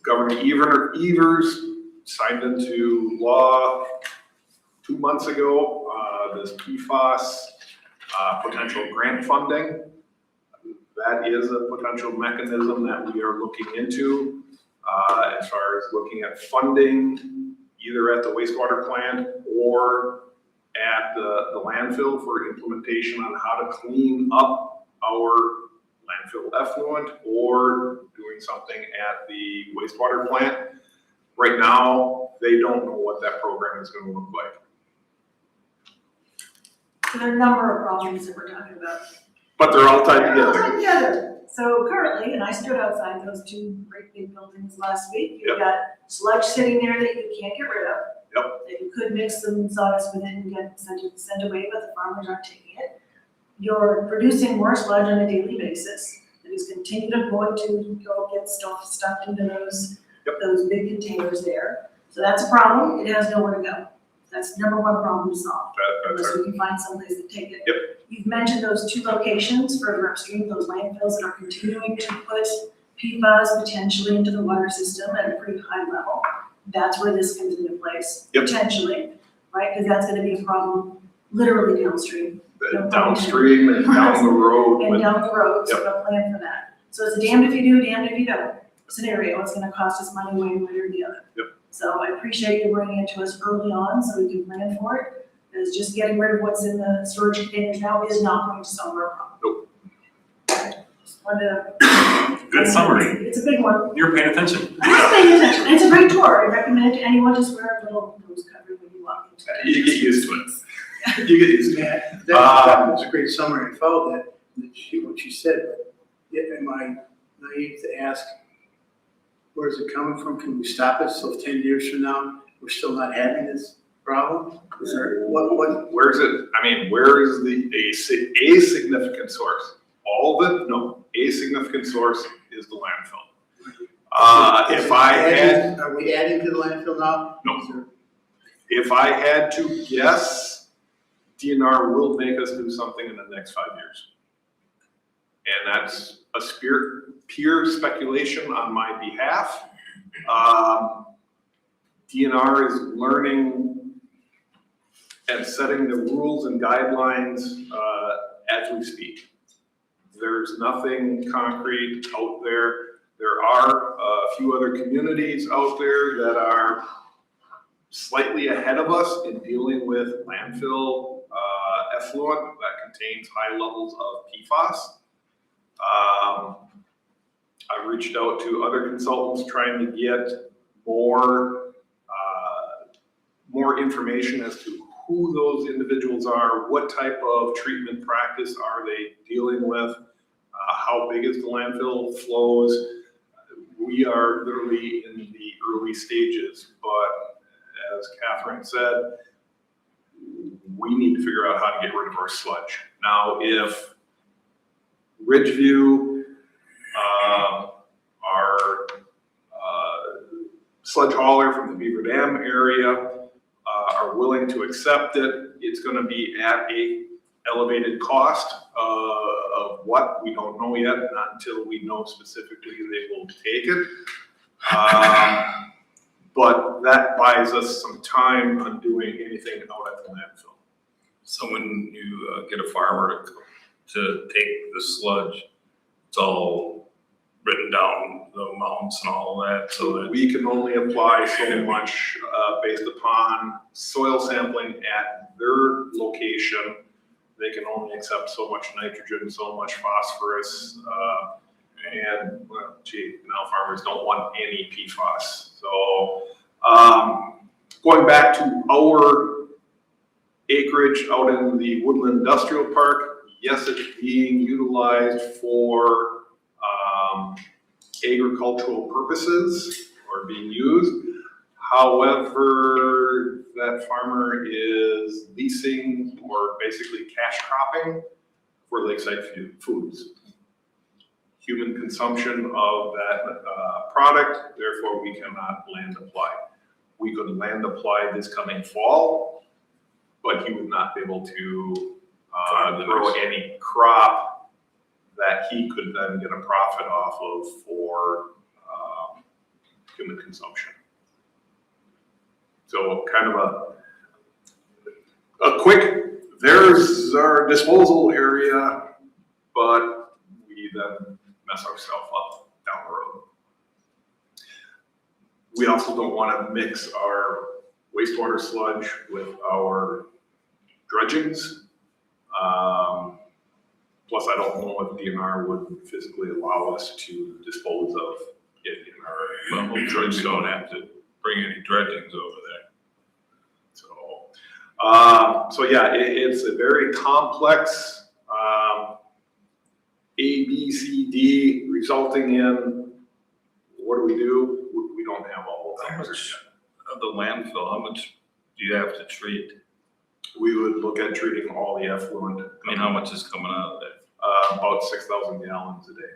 Governor Evers signed into law 2 months ago, this PFAS potential grant funding. That is a potential mechanism that we are looking into as far as looking at funding either at the wastewater plant or at the landfill for implementation on how to clean up our landfill effluent or doing something at the wastewater plant. Right now, they don't know what that program is going to look like. So there are a number of problems that we're talking about. But they're all tied They're all together. tied together. So currently, and I stood outside those two great big buildings last week, you've got sludge sitting there that you can't get rid of. Yep. That you could mix some sawdust with it and get sent away, but the farmers aren't taking it. You're producing more sludge on a daily basis that is going to go get stuffed into those big containers there. So that's a problem. It has nowhere to go. That's number one problem to solve. That's Unless our, we can find someplace to take it. Yep. You've mentioned those two locations further upstream, those landfills that are continuing to put PFAS potentially into the water system at a pretty high level. That's where this comes into place, Yep. potentially, right? Because that's gonna be a problem literally downstream. Downstream and down the road And with, down the road, so a plan for that. So it's a damned if you do, damned if you don't scenario. It's gonna cost us money one way or the other. Yep. So I appreciate you bringing it to us early on so we can plan for it. Because just getting rid of what's in the storage containers now is not going to solve our problem. Nope. Just wanted to. Good summary. It's a big one. You're paying attention. I'm paying attention. And it's a great tour. I recommend it to anyone. Just wear a little nose cover when you walk into it. you get used to it. You get used to it. That was a great summary. I followed that, what she said. Yeah, am I naive to ask, where is it coming from? Can we stop it so 10 years from now, we're still not having this problem? Is there, what? Where is it, I mean, where is a significant source? All of it? No. A significant source is the landfill. If I had, Are we adding to the landfill now? No. Is there- if I had to guess, DNR will make us do something in the next 5 years. And that's a pure speculation on my behalf. DNR is learning and setting the rules and guidelines as we speak. There's nothing concrete out there. There are a few other communities out there that are slightly ahead of us in dealing with landfill effluent that contains high levels of PFAS. I've reached out to other consultants trying to get more information as to who those individuals are, what type of treatment practice are they dealing with, how big is the landfill flows. We are literally in the early stages, but as Catherine said, we need to figure out how to get rid of our sludge. Now, if Ridgeview, our sludge hauler from the Beaver Dam area, are willing to accept it, it's gonna be at a elevated cost of what, we don't know yet, not until we know specifically they will take it. But that buys us some time on doing anything out at the landfill. So when you get a farmer to take the sludge, it's all written down, the amounts and all that, so that. We can only apply so much based upon soil sampling at their location. They can only accept so much nitrogen, so much phosphorus, and well, gee, now farmers don't want any PFAS. So going back to our acreage out in the Woodland Industrial Park, yes, it's being utilized for agricultural purposes or being used. However, that farmer is leasing or basically cash cropping for Lakeside Foods. Human consumption of that product, therefore we cannot land apply. We could land apply this coming fall, but he would not be able to grow any crop that he could then get a profit off of for human consumption. So kind of a quick, there's our disposal area, but we then mess ourselves up down the road. We also don't want to mix our wastewater sludge with our dredgings. Plus, I don't know if DNR would physically allow us to dispose of it in our. Well, hopefully we don't have to bring any dredgings over there. So yeah, it's a very complex A, B, C, D, resulting in, what do? We don't have all of How that. much of the landfill, how much do you have to treat? We would look at treating all the effluent. I mean, how much is coming out of there? About 6,000 gallons a day.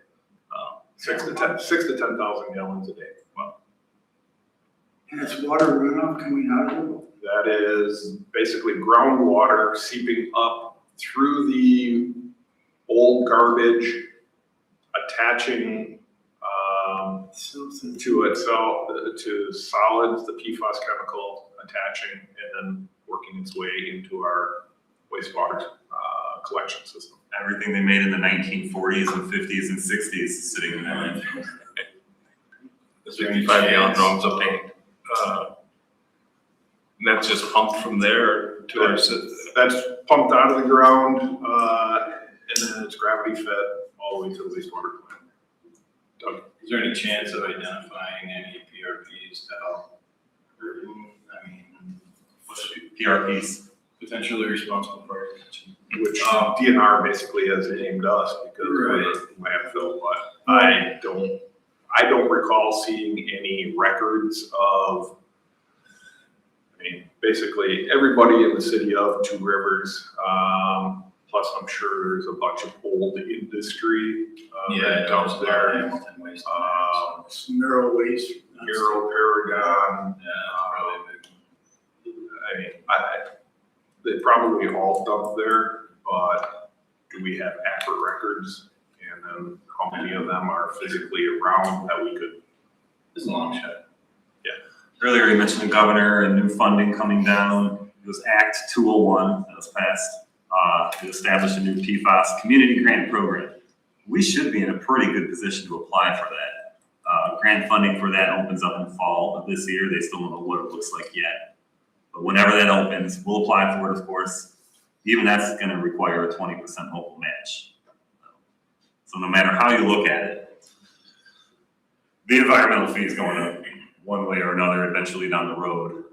6 to 10,000 gallons a day. Well, And it's water runoff coming out of it? that is basically groundwater seeping up through the old garbage, attaching to itself, to solids, the PFAS chemical attaching, and then working its way into our wastewater, collection system. Everything they made in the 1940s and 50s and 60s is sitting in that landfill. The 55-gallon drums of paint. And that's just pumped from there to our That's pumped out of the ground, and then it's gravity fed all the way to the wastewater plant. Is there any chance of identifying any PRPs to help? I mean, PRPs. potentially responsible for it. Which DNR basically has named us because we're a landfill, but I don't recall seeing any records of, I mean, basically everybody in the city of Two Rivers, plus I'm sure there's a bunch of old industry that dumps there. Mineral waste. Muro, Paragon, I mean, they probably all dump there, but do we have accurate records? And then how many of them are physically around that we could? It's a long shot. Earlier you mentioned the governor and new funding coming down. It was Act 201 that was passed to establish a new PFAS community grant program. We should be in a pretty good position to apply for that. Grant funding for that opens up in fall of this year. They still don't know what it looks like yet. But whenever that opens, we'll apply for it, of course. Even that's gonna require a 20% local match. So no matter how you look at it, the environmental fee is going up one way or another eventually down the road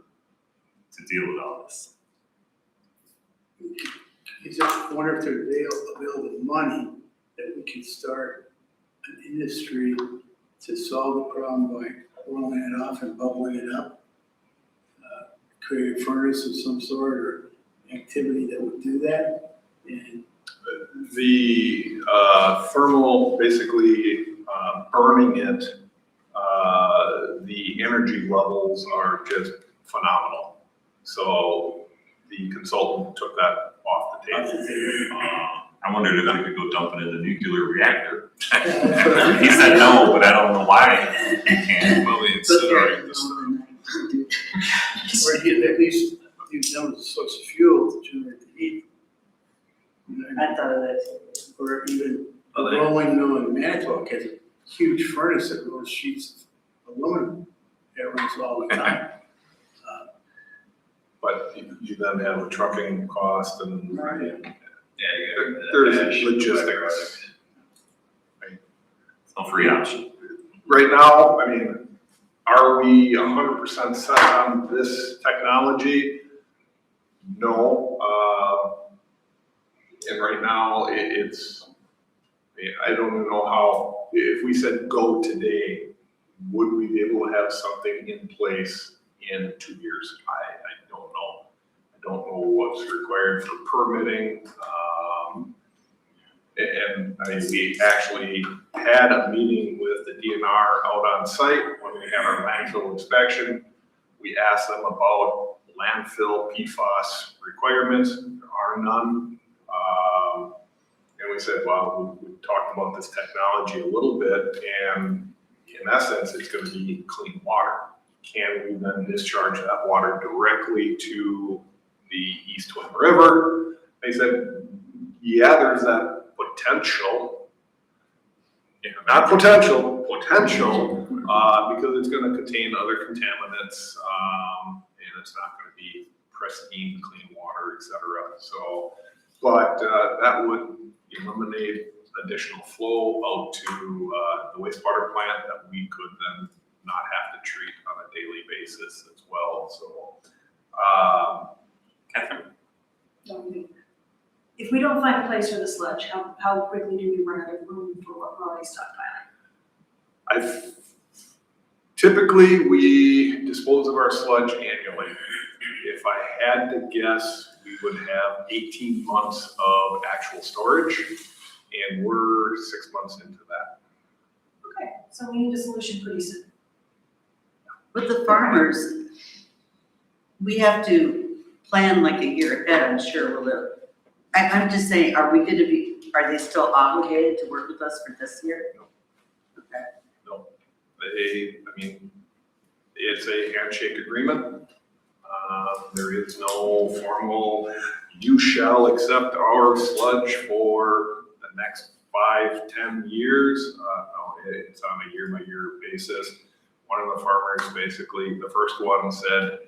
to deal with all this. I just wonder if there's available money that we can start an industry to solve the problem by rolling it off and bubbling it up. Create a furnace of some sort or activity that would do that. And The thermal, basically burning it, the energy levels are just phenomenal. So the consultant took that off the table. I wondered if we could go dump it in the nuclear reactor. He said no, but I don't know why you can't. Well, we incinerate this stuff. or at least use them as a source of fuel to generate the heat. I thought of that. Or even a rolling mill in Manitowoc has a huge furnace that rolls sheets of aluminum that runs all the time. But you then have a trucking cost and Yeah, you got there's logistics. It's no free option. Right now, I mean, are we 100% set on this technology? No. And right now, it's, I don't even know how, if we said go today, would we be able to have something in place in 2 years? I don't know. I don't know what's required for permitting. And I mean, we actually had a meeting with the DNR out on site when we had our landfill inspection. We asked them about landfill PFAS requirements. There are none. And we said, well, we talked about this technology a little bit, and in essence, it's going to be clean water. Can we then discharge that water directly to the East Twin River? They said, yeah, there's that potential, not potential, because it's going to contain other contaminants, and it's not going to be pristine, clean water, et cetera. So, but that would eliminate additional flow out to the wastewater plant that we could then not have to treat on a daily basis as well. So, Catherine? If we don't find a place for the sludge, how quickly do we run out of room for what we're already stockpiling? Typically, we dispose of our sludge annually. If I had to guess, we would have 18 months of actual storage, and we're 6 months into that. Okay, so we need a solution pretty soon. With the farmers, we have to plan like a year ahead, I'm sure, will it? I'm just saying, are they still obligated to work with us for this year? Okay. No, I mean, it's a handshake agreement. There is no formal you shall accept our sludge for the next 5-10 years. No, it's on a year-by-year basis. One of the farmers, basically, the first one said,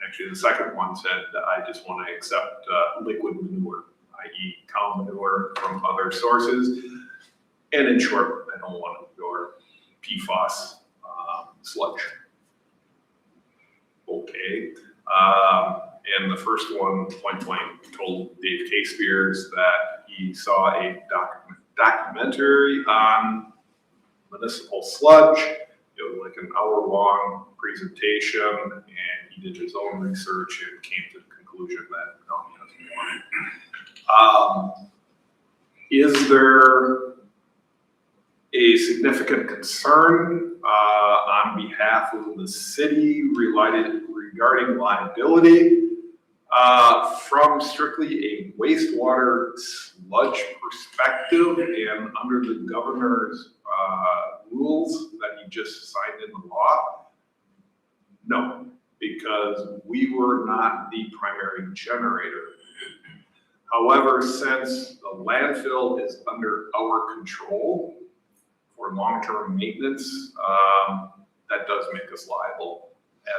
actually the second one said, I just want to accept liquid manure, i.e. cow manure from other sources. And in short, I don't want your PFAS sludge. Okay. And the first one, point blank, told Dave K. Spears that he saw a documentary on municipal sludge. It was like an hour-long presentation, and he did his own research and came to the conclusion that no, he doesn't want it. Is there a significant concern on behalf of the city regarding liability? From strictly a wastewater sludge perspective and under the governor's rules that he just signed into law? No, because we were not the primary generator. However, since the landfill is under our control for long-term maintenance, that does make us liable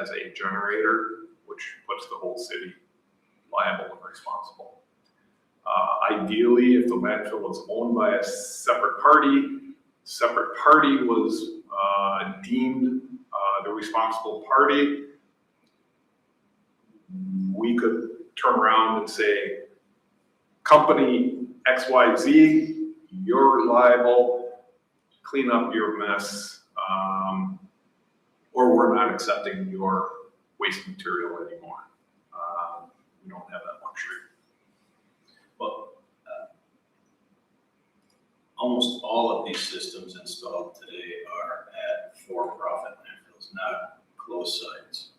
as a generator, which puts the whole city liable and responsible. Ideally, if the landfill was owned by a separate party was deemed the responsible party, we could turn around and say, company XYZ, you're liable, clean up your mess, or we're not accepting your waste material anymore. We don't have that luxury. Well, almost all of these systems installed today are at for-profit landfills, not closed sites.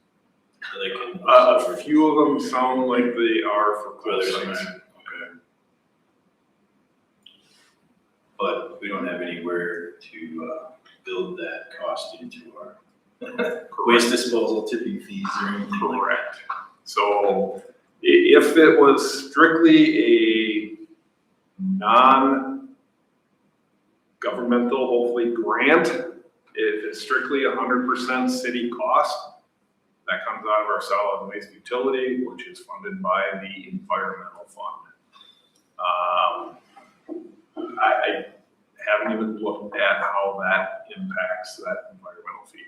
So they can. A few of them sound like they are for closed Others sites. aren't. Okay. But we don't have anywhere to build that cost into our waste disposal tipping fees or anything like that. Correct. So if it was strictly a non-governmental, hopefully grant, if it's strictly 100% city cost, that comes out of our solid waste utility, which is funded by the environmental fund. I haven't even looked at how that impacts that environmental fee.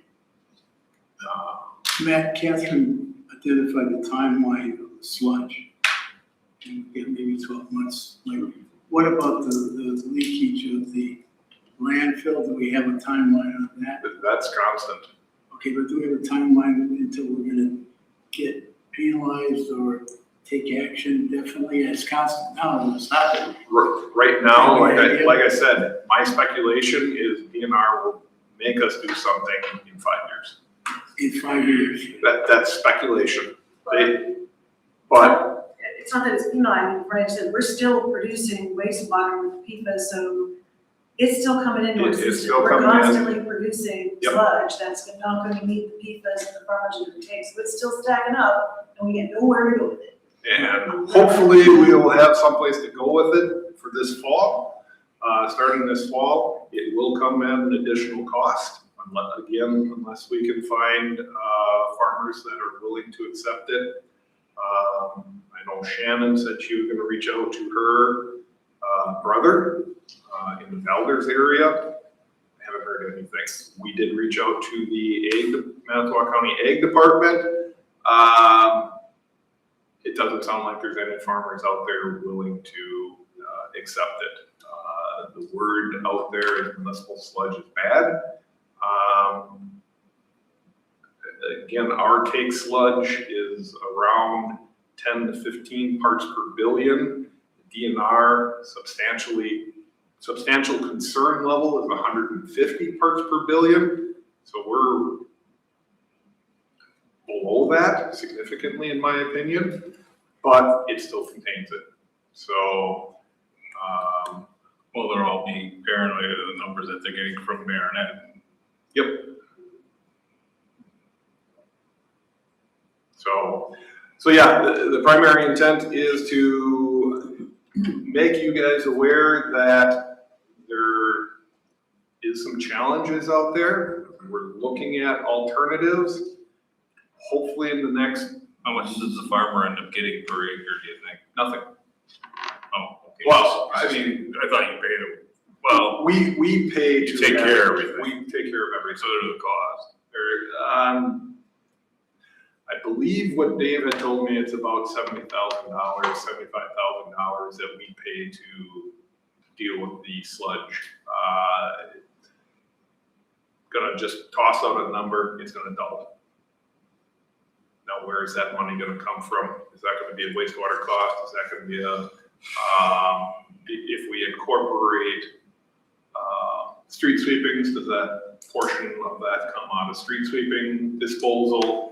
Matt, Catherine identified the timeline of the sludge. And we get maybe 12 months later. What about the leakage of the landfill? Do we have a timeline on that? That's constant. Okay, but do we have a timeline until we're gonna get penalized or take action? Definitely, it's constant now, it's not. Right now, like I said, my speculation is DNR will make us do something in 5 years. In 5 years. That's speculation. But It's not that it's penalizing, for instance, we're still producing wastewater with PFAS, so it's still coming into our It's system. still We're coming in. constantly producing Yep. sludge that's not gonna meet the PFAS that the farmers are gonna take, so it's still stacking up, and we get nowhere to go with it. and hopefully we'll have someplace to go with it for this fall. Starting this fall, it will come at an additional cost. Unless we can find farmers that are willing to accept it. I know Shannon said she was gonna reach out to her brother in the Valders area. I haven't heard anything. We did reach out to the Manitowoc County Ag Department. It doesn't sound like there's any farmers out there willing to accept it. The word out there is municipal sludge is bad. Again, our take sludge is around 10 to 15 parts per billion. DNR substantial concern level is 150 parts per billion. So we're below that significantly in my opinion, but it still contains it. So, Well, they're all being paranoid of the numbers that they're getting from Marinette. yep. So So yeah, the primary intent is to make you guys aware that there is some challenges out there. We're looking at alternatives. Hopefully in the next, How much does the farmer end up getting per acre, do you think? nothing. Oh, okay. Well, I mean, I thought you paid him, well, we pay to take have- care of everything, We take care of everything. so there's a cost. I believe what Dave had told me, it's about $70,000, $75,000 that we pay to deal with the sludge. Gonna just toss out a number, it's gonna double. Now, where is that money gonna come from? Is that gonna be a wastewater cost? Is that gonna be if we incorporate, street sweepings, does that portion of that come out of street sweeping disposal?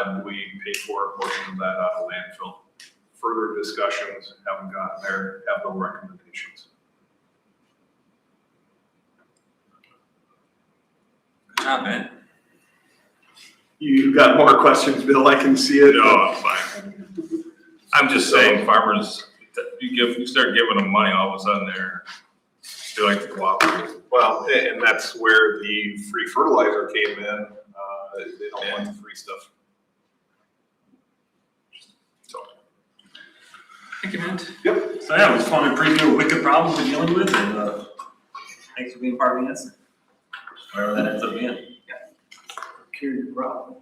Do we pay for a portion of that out of landfill? Further discussions, haven't gotten there, have no recommendations. Good job, man. You got more questions, Bill, I can see it. No, I'm fine. I'm just saying farmers, you start giving them money, all of a sudden they like to cooperate. Well, and that's where the free fertilizer came in, they don't want the free stuff. So. Thank you, Matt. So yeah, we just wanted to preview a wicked problem we're dealing with, and thanks for being part of the answer. Wherever that ends up being. Carry the problem.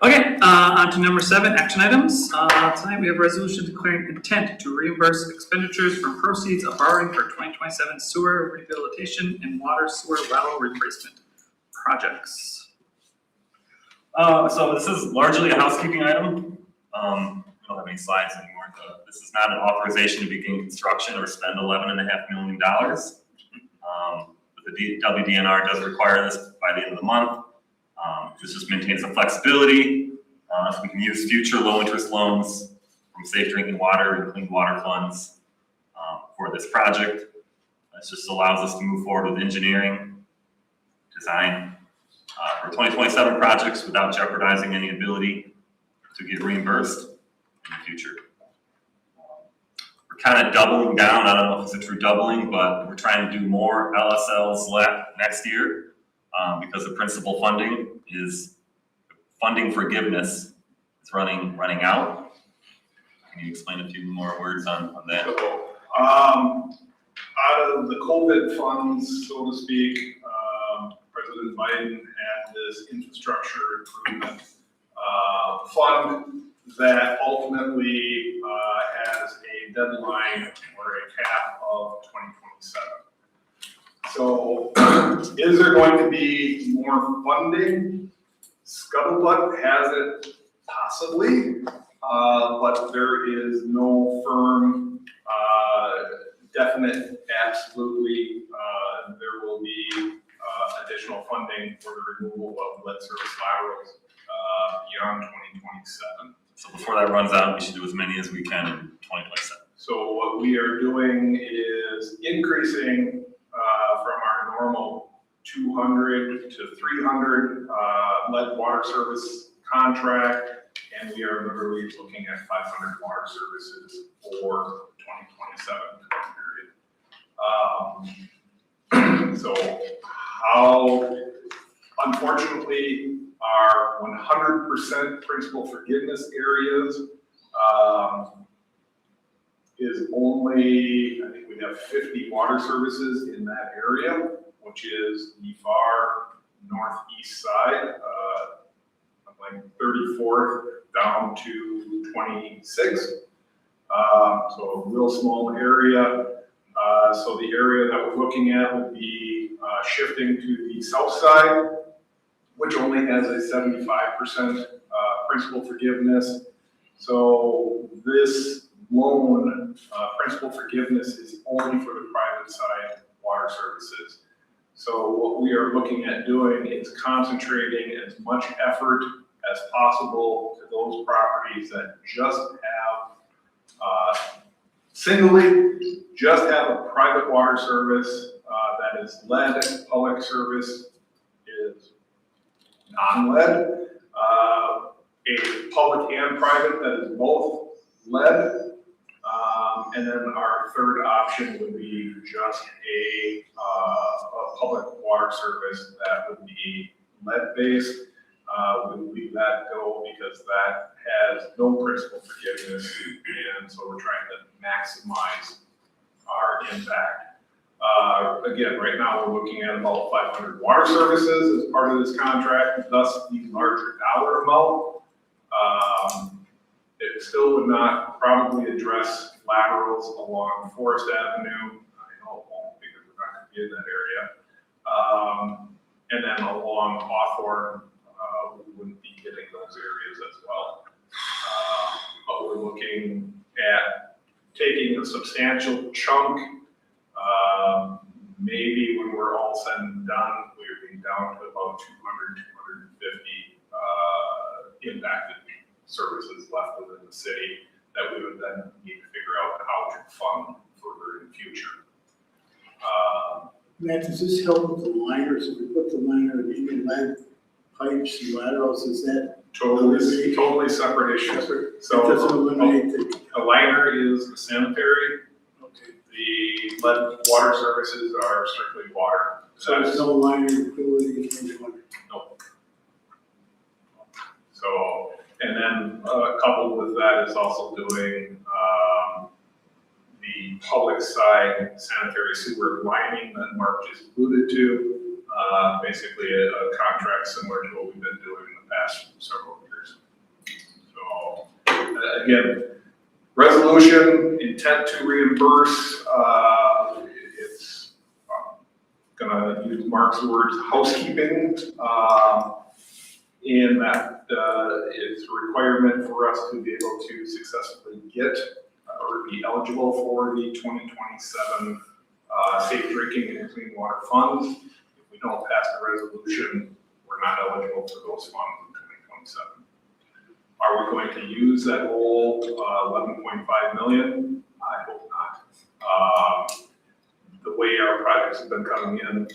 Okay, on to number 7, action items. Tonight we have a resolution declaring intent to reimburse expenditures from proceeds of borrowing for 2027 sewer rehabilitation and water sewer lateral replacement projects. So this is largely a housekeeping item. We don't have any slides anymore. This is not an authorization to begin construction or spend $11.5 million. But the WDNR does require this by the end of the month. This just maintains the flexibility, so we can use future low-interest loans from safe drinking water and clean water funds for this project. This just allows us to move forward with engineering, design for 2027 projects without jeopardizing any ability to get reimbursed in the future. We're kind of doubling down. I don't know if it's a true doubling, but we're trying to do more LSLs next year. Because the principal funding forgiveness is running out. Can you explain a few more words on that? Out of the COVID funds, so to speak, President Biden had this infrastructure improvement fund that ultimately has a deadline or a cap of 2027. So is there going to be more funding? Scuttlebutt has it possibly, but there is no firm, definite, absolutely, there will be additional funding for the removal of lead service laterals beyond 2027. So before that runs out, we should do as many as we can in 2027. So what we are doing is increasing from our normal 200 to 300 lead water service contract, and we are literally looking at 500 water services for 2027 period. So how, unfortunately, our 100% principal forgiveness areas is only, I think we have 50 water services in that area, which is the far northeast side, like 34th down to 26. So a real small area. So the area that we're looking at would be shifting to the south side, which only has a 75% principal forgiveness. So this loan, principal forgiveness is only for the private side water services. So what we are looking at doing is concentrating as much effort as possible to those properties that just have, singly, just have a private water service that is lead, public service is non-lead. a public and private that is both lead. And then our third option would be just a public water service that would be lead-based. We would leave that go because that has no principal forgiveness, and so we're trying to maximize our impact. Again, right now, we're looking at about 500 water services as part of this contract, thus the larger dollar amount. It still would not probably address laterals along Forest Avenue. I know it won't because we're not gonna be in that area. And then along Hawthorne, we wouldn't be hitting those areas as well. But we're looking at taking a substantial chunk. Maybe when we're all said and done, we're being down to about 200, 250 impacted services left within the city that we would then need to figure out how to fund further in the future. Matt, does this help with the liners? If we put the liner in lead pipes and laterals, is that? Totally separate issue. It doesn't So eliminate the, a liner is the sanitary. okay. The lead water services are strictly water. So there's no liner ability in the water? No. So, and then coupled with that is also doing the public side sanitary sewer lining that Mark just alluded to. Basically a contract similar to what we've been doing in the past several years. So, again, resolution, intent to reimburse, it's gonna use Mark's words, housekeeping, in that it's a requirement for us to be able to successfully get or be eligible for the 2027 Safe Drinking and Clean Water Funds. If we don't pass the resolution, we're not eligible for those funds in 2027. Are we going to use that whole 11.5 million? I hope not. The way our projects have been coming in,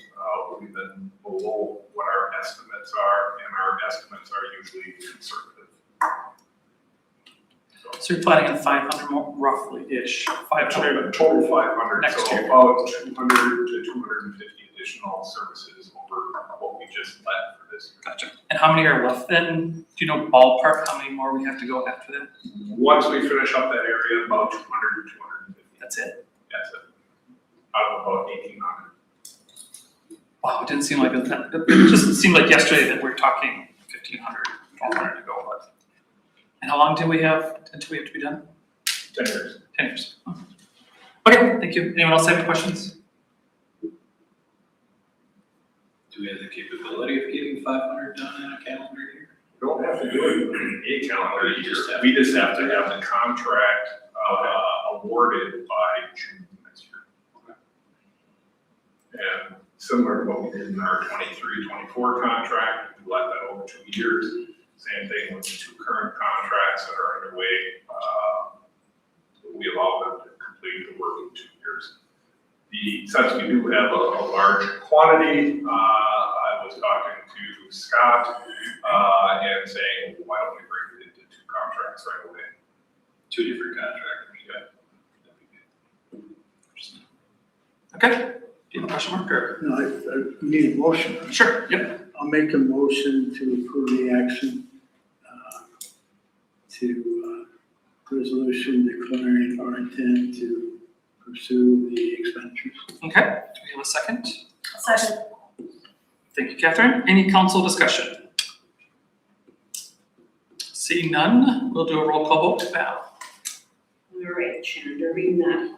we've been below what our estimates are, and our estimates are usually conservative. So you're planning on 500 more, roughly-ish, 500. Total 500, Next so year. about 200 to 250 additional services over what we just let for this year. Gotcha. And how many are left then? Do you know ballpark how many more we have to go after that? Once we finish up that area, about 200 to 250. That's it. That's it. Out of about 1,800. Wow, it didn't seem like it just seemed like yesterday that we're talking 1,500, 1,200 to go, but. And how long do we have until we have to be done? 10 years. 10 years. Okay, thank you. Anyone else have any questions? Do we have the capability of getting 500 done in a calendar year? We don't have to do it in a calendar year. We just have to have the contract awarded by June next year. And similar to what we did in our 23-24 contract, we let that over 2 years. Same thing with the 2 current contracts that are underway. We allow them to complete the work in 2 years. Since we do have a large quantity, I was talking to Scott and saying, why don't we break it into 2 contracts right away? 2 different contractors. Yeah. Okay. Do you have a question, Mark? Or? No, I need a motion. Sure, yep. I'll make a motion to approve the action to resolution declaring our intent to pursue the expenditures. Okay, do we have a second? Second. Thank you, Catherine. Any council discussion? Seeing none, we'll do a roll call vote. Val? All right, Shannon Derby, not here.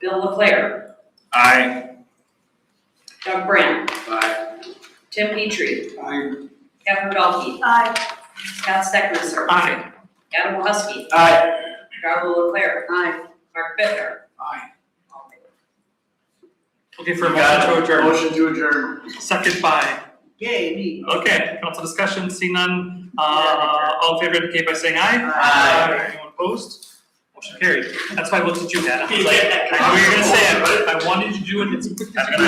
Bill Leclerc, Aye. Doug Brand, Aye. Tim Petrie, Aye. Catherine Belkey, Aye. Scott Steckman, Aye. Adam Husky, Aye. Darrell Leclerc, Aye. Mark Bittner. Aye. Okay, for a motion to adjourn. Motion to adjourn. Second by, Yay, me. okay, council discussion, seeing none, all in favor indicate by saying aye. Aye. Anyone opposed? Motion carried. That's why I looked at you, Adam. I was like, I know you're gonna say it, but I wanted you to do it as quick as you could.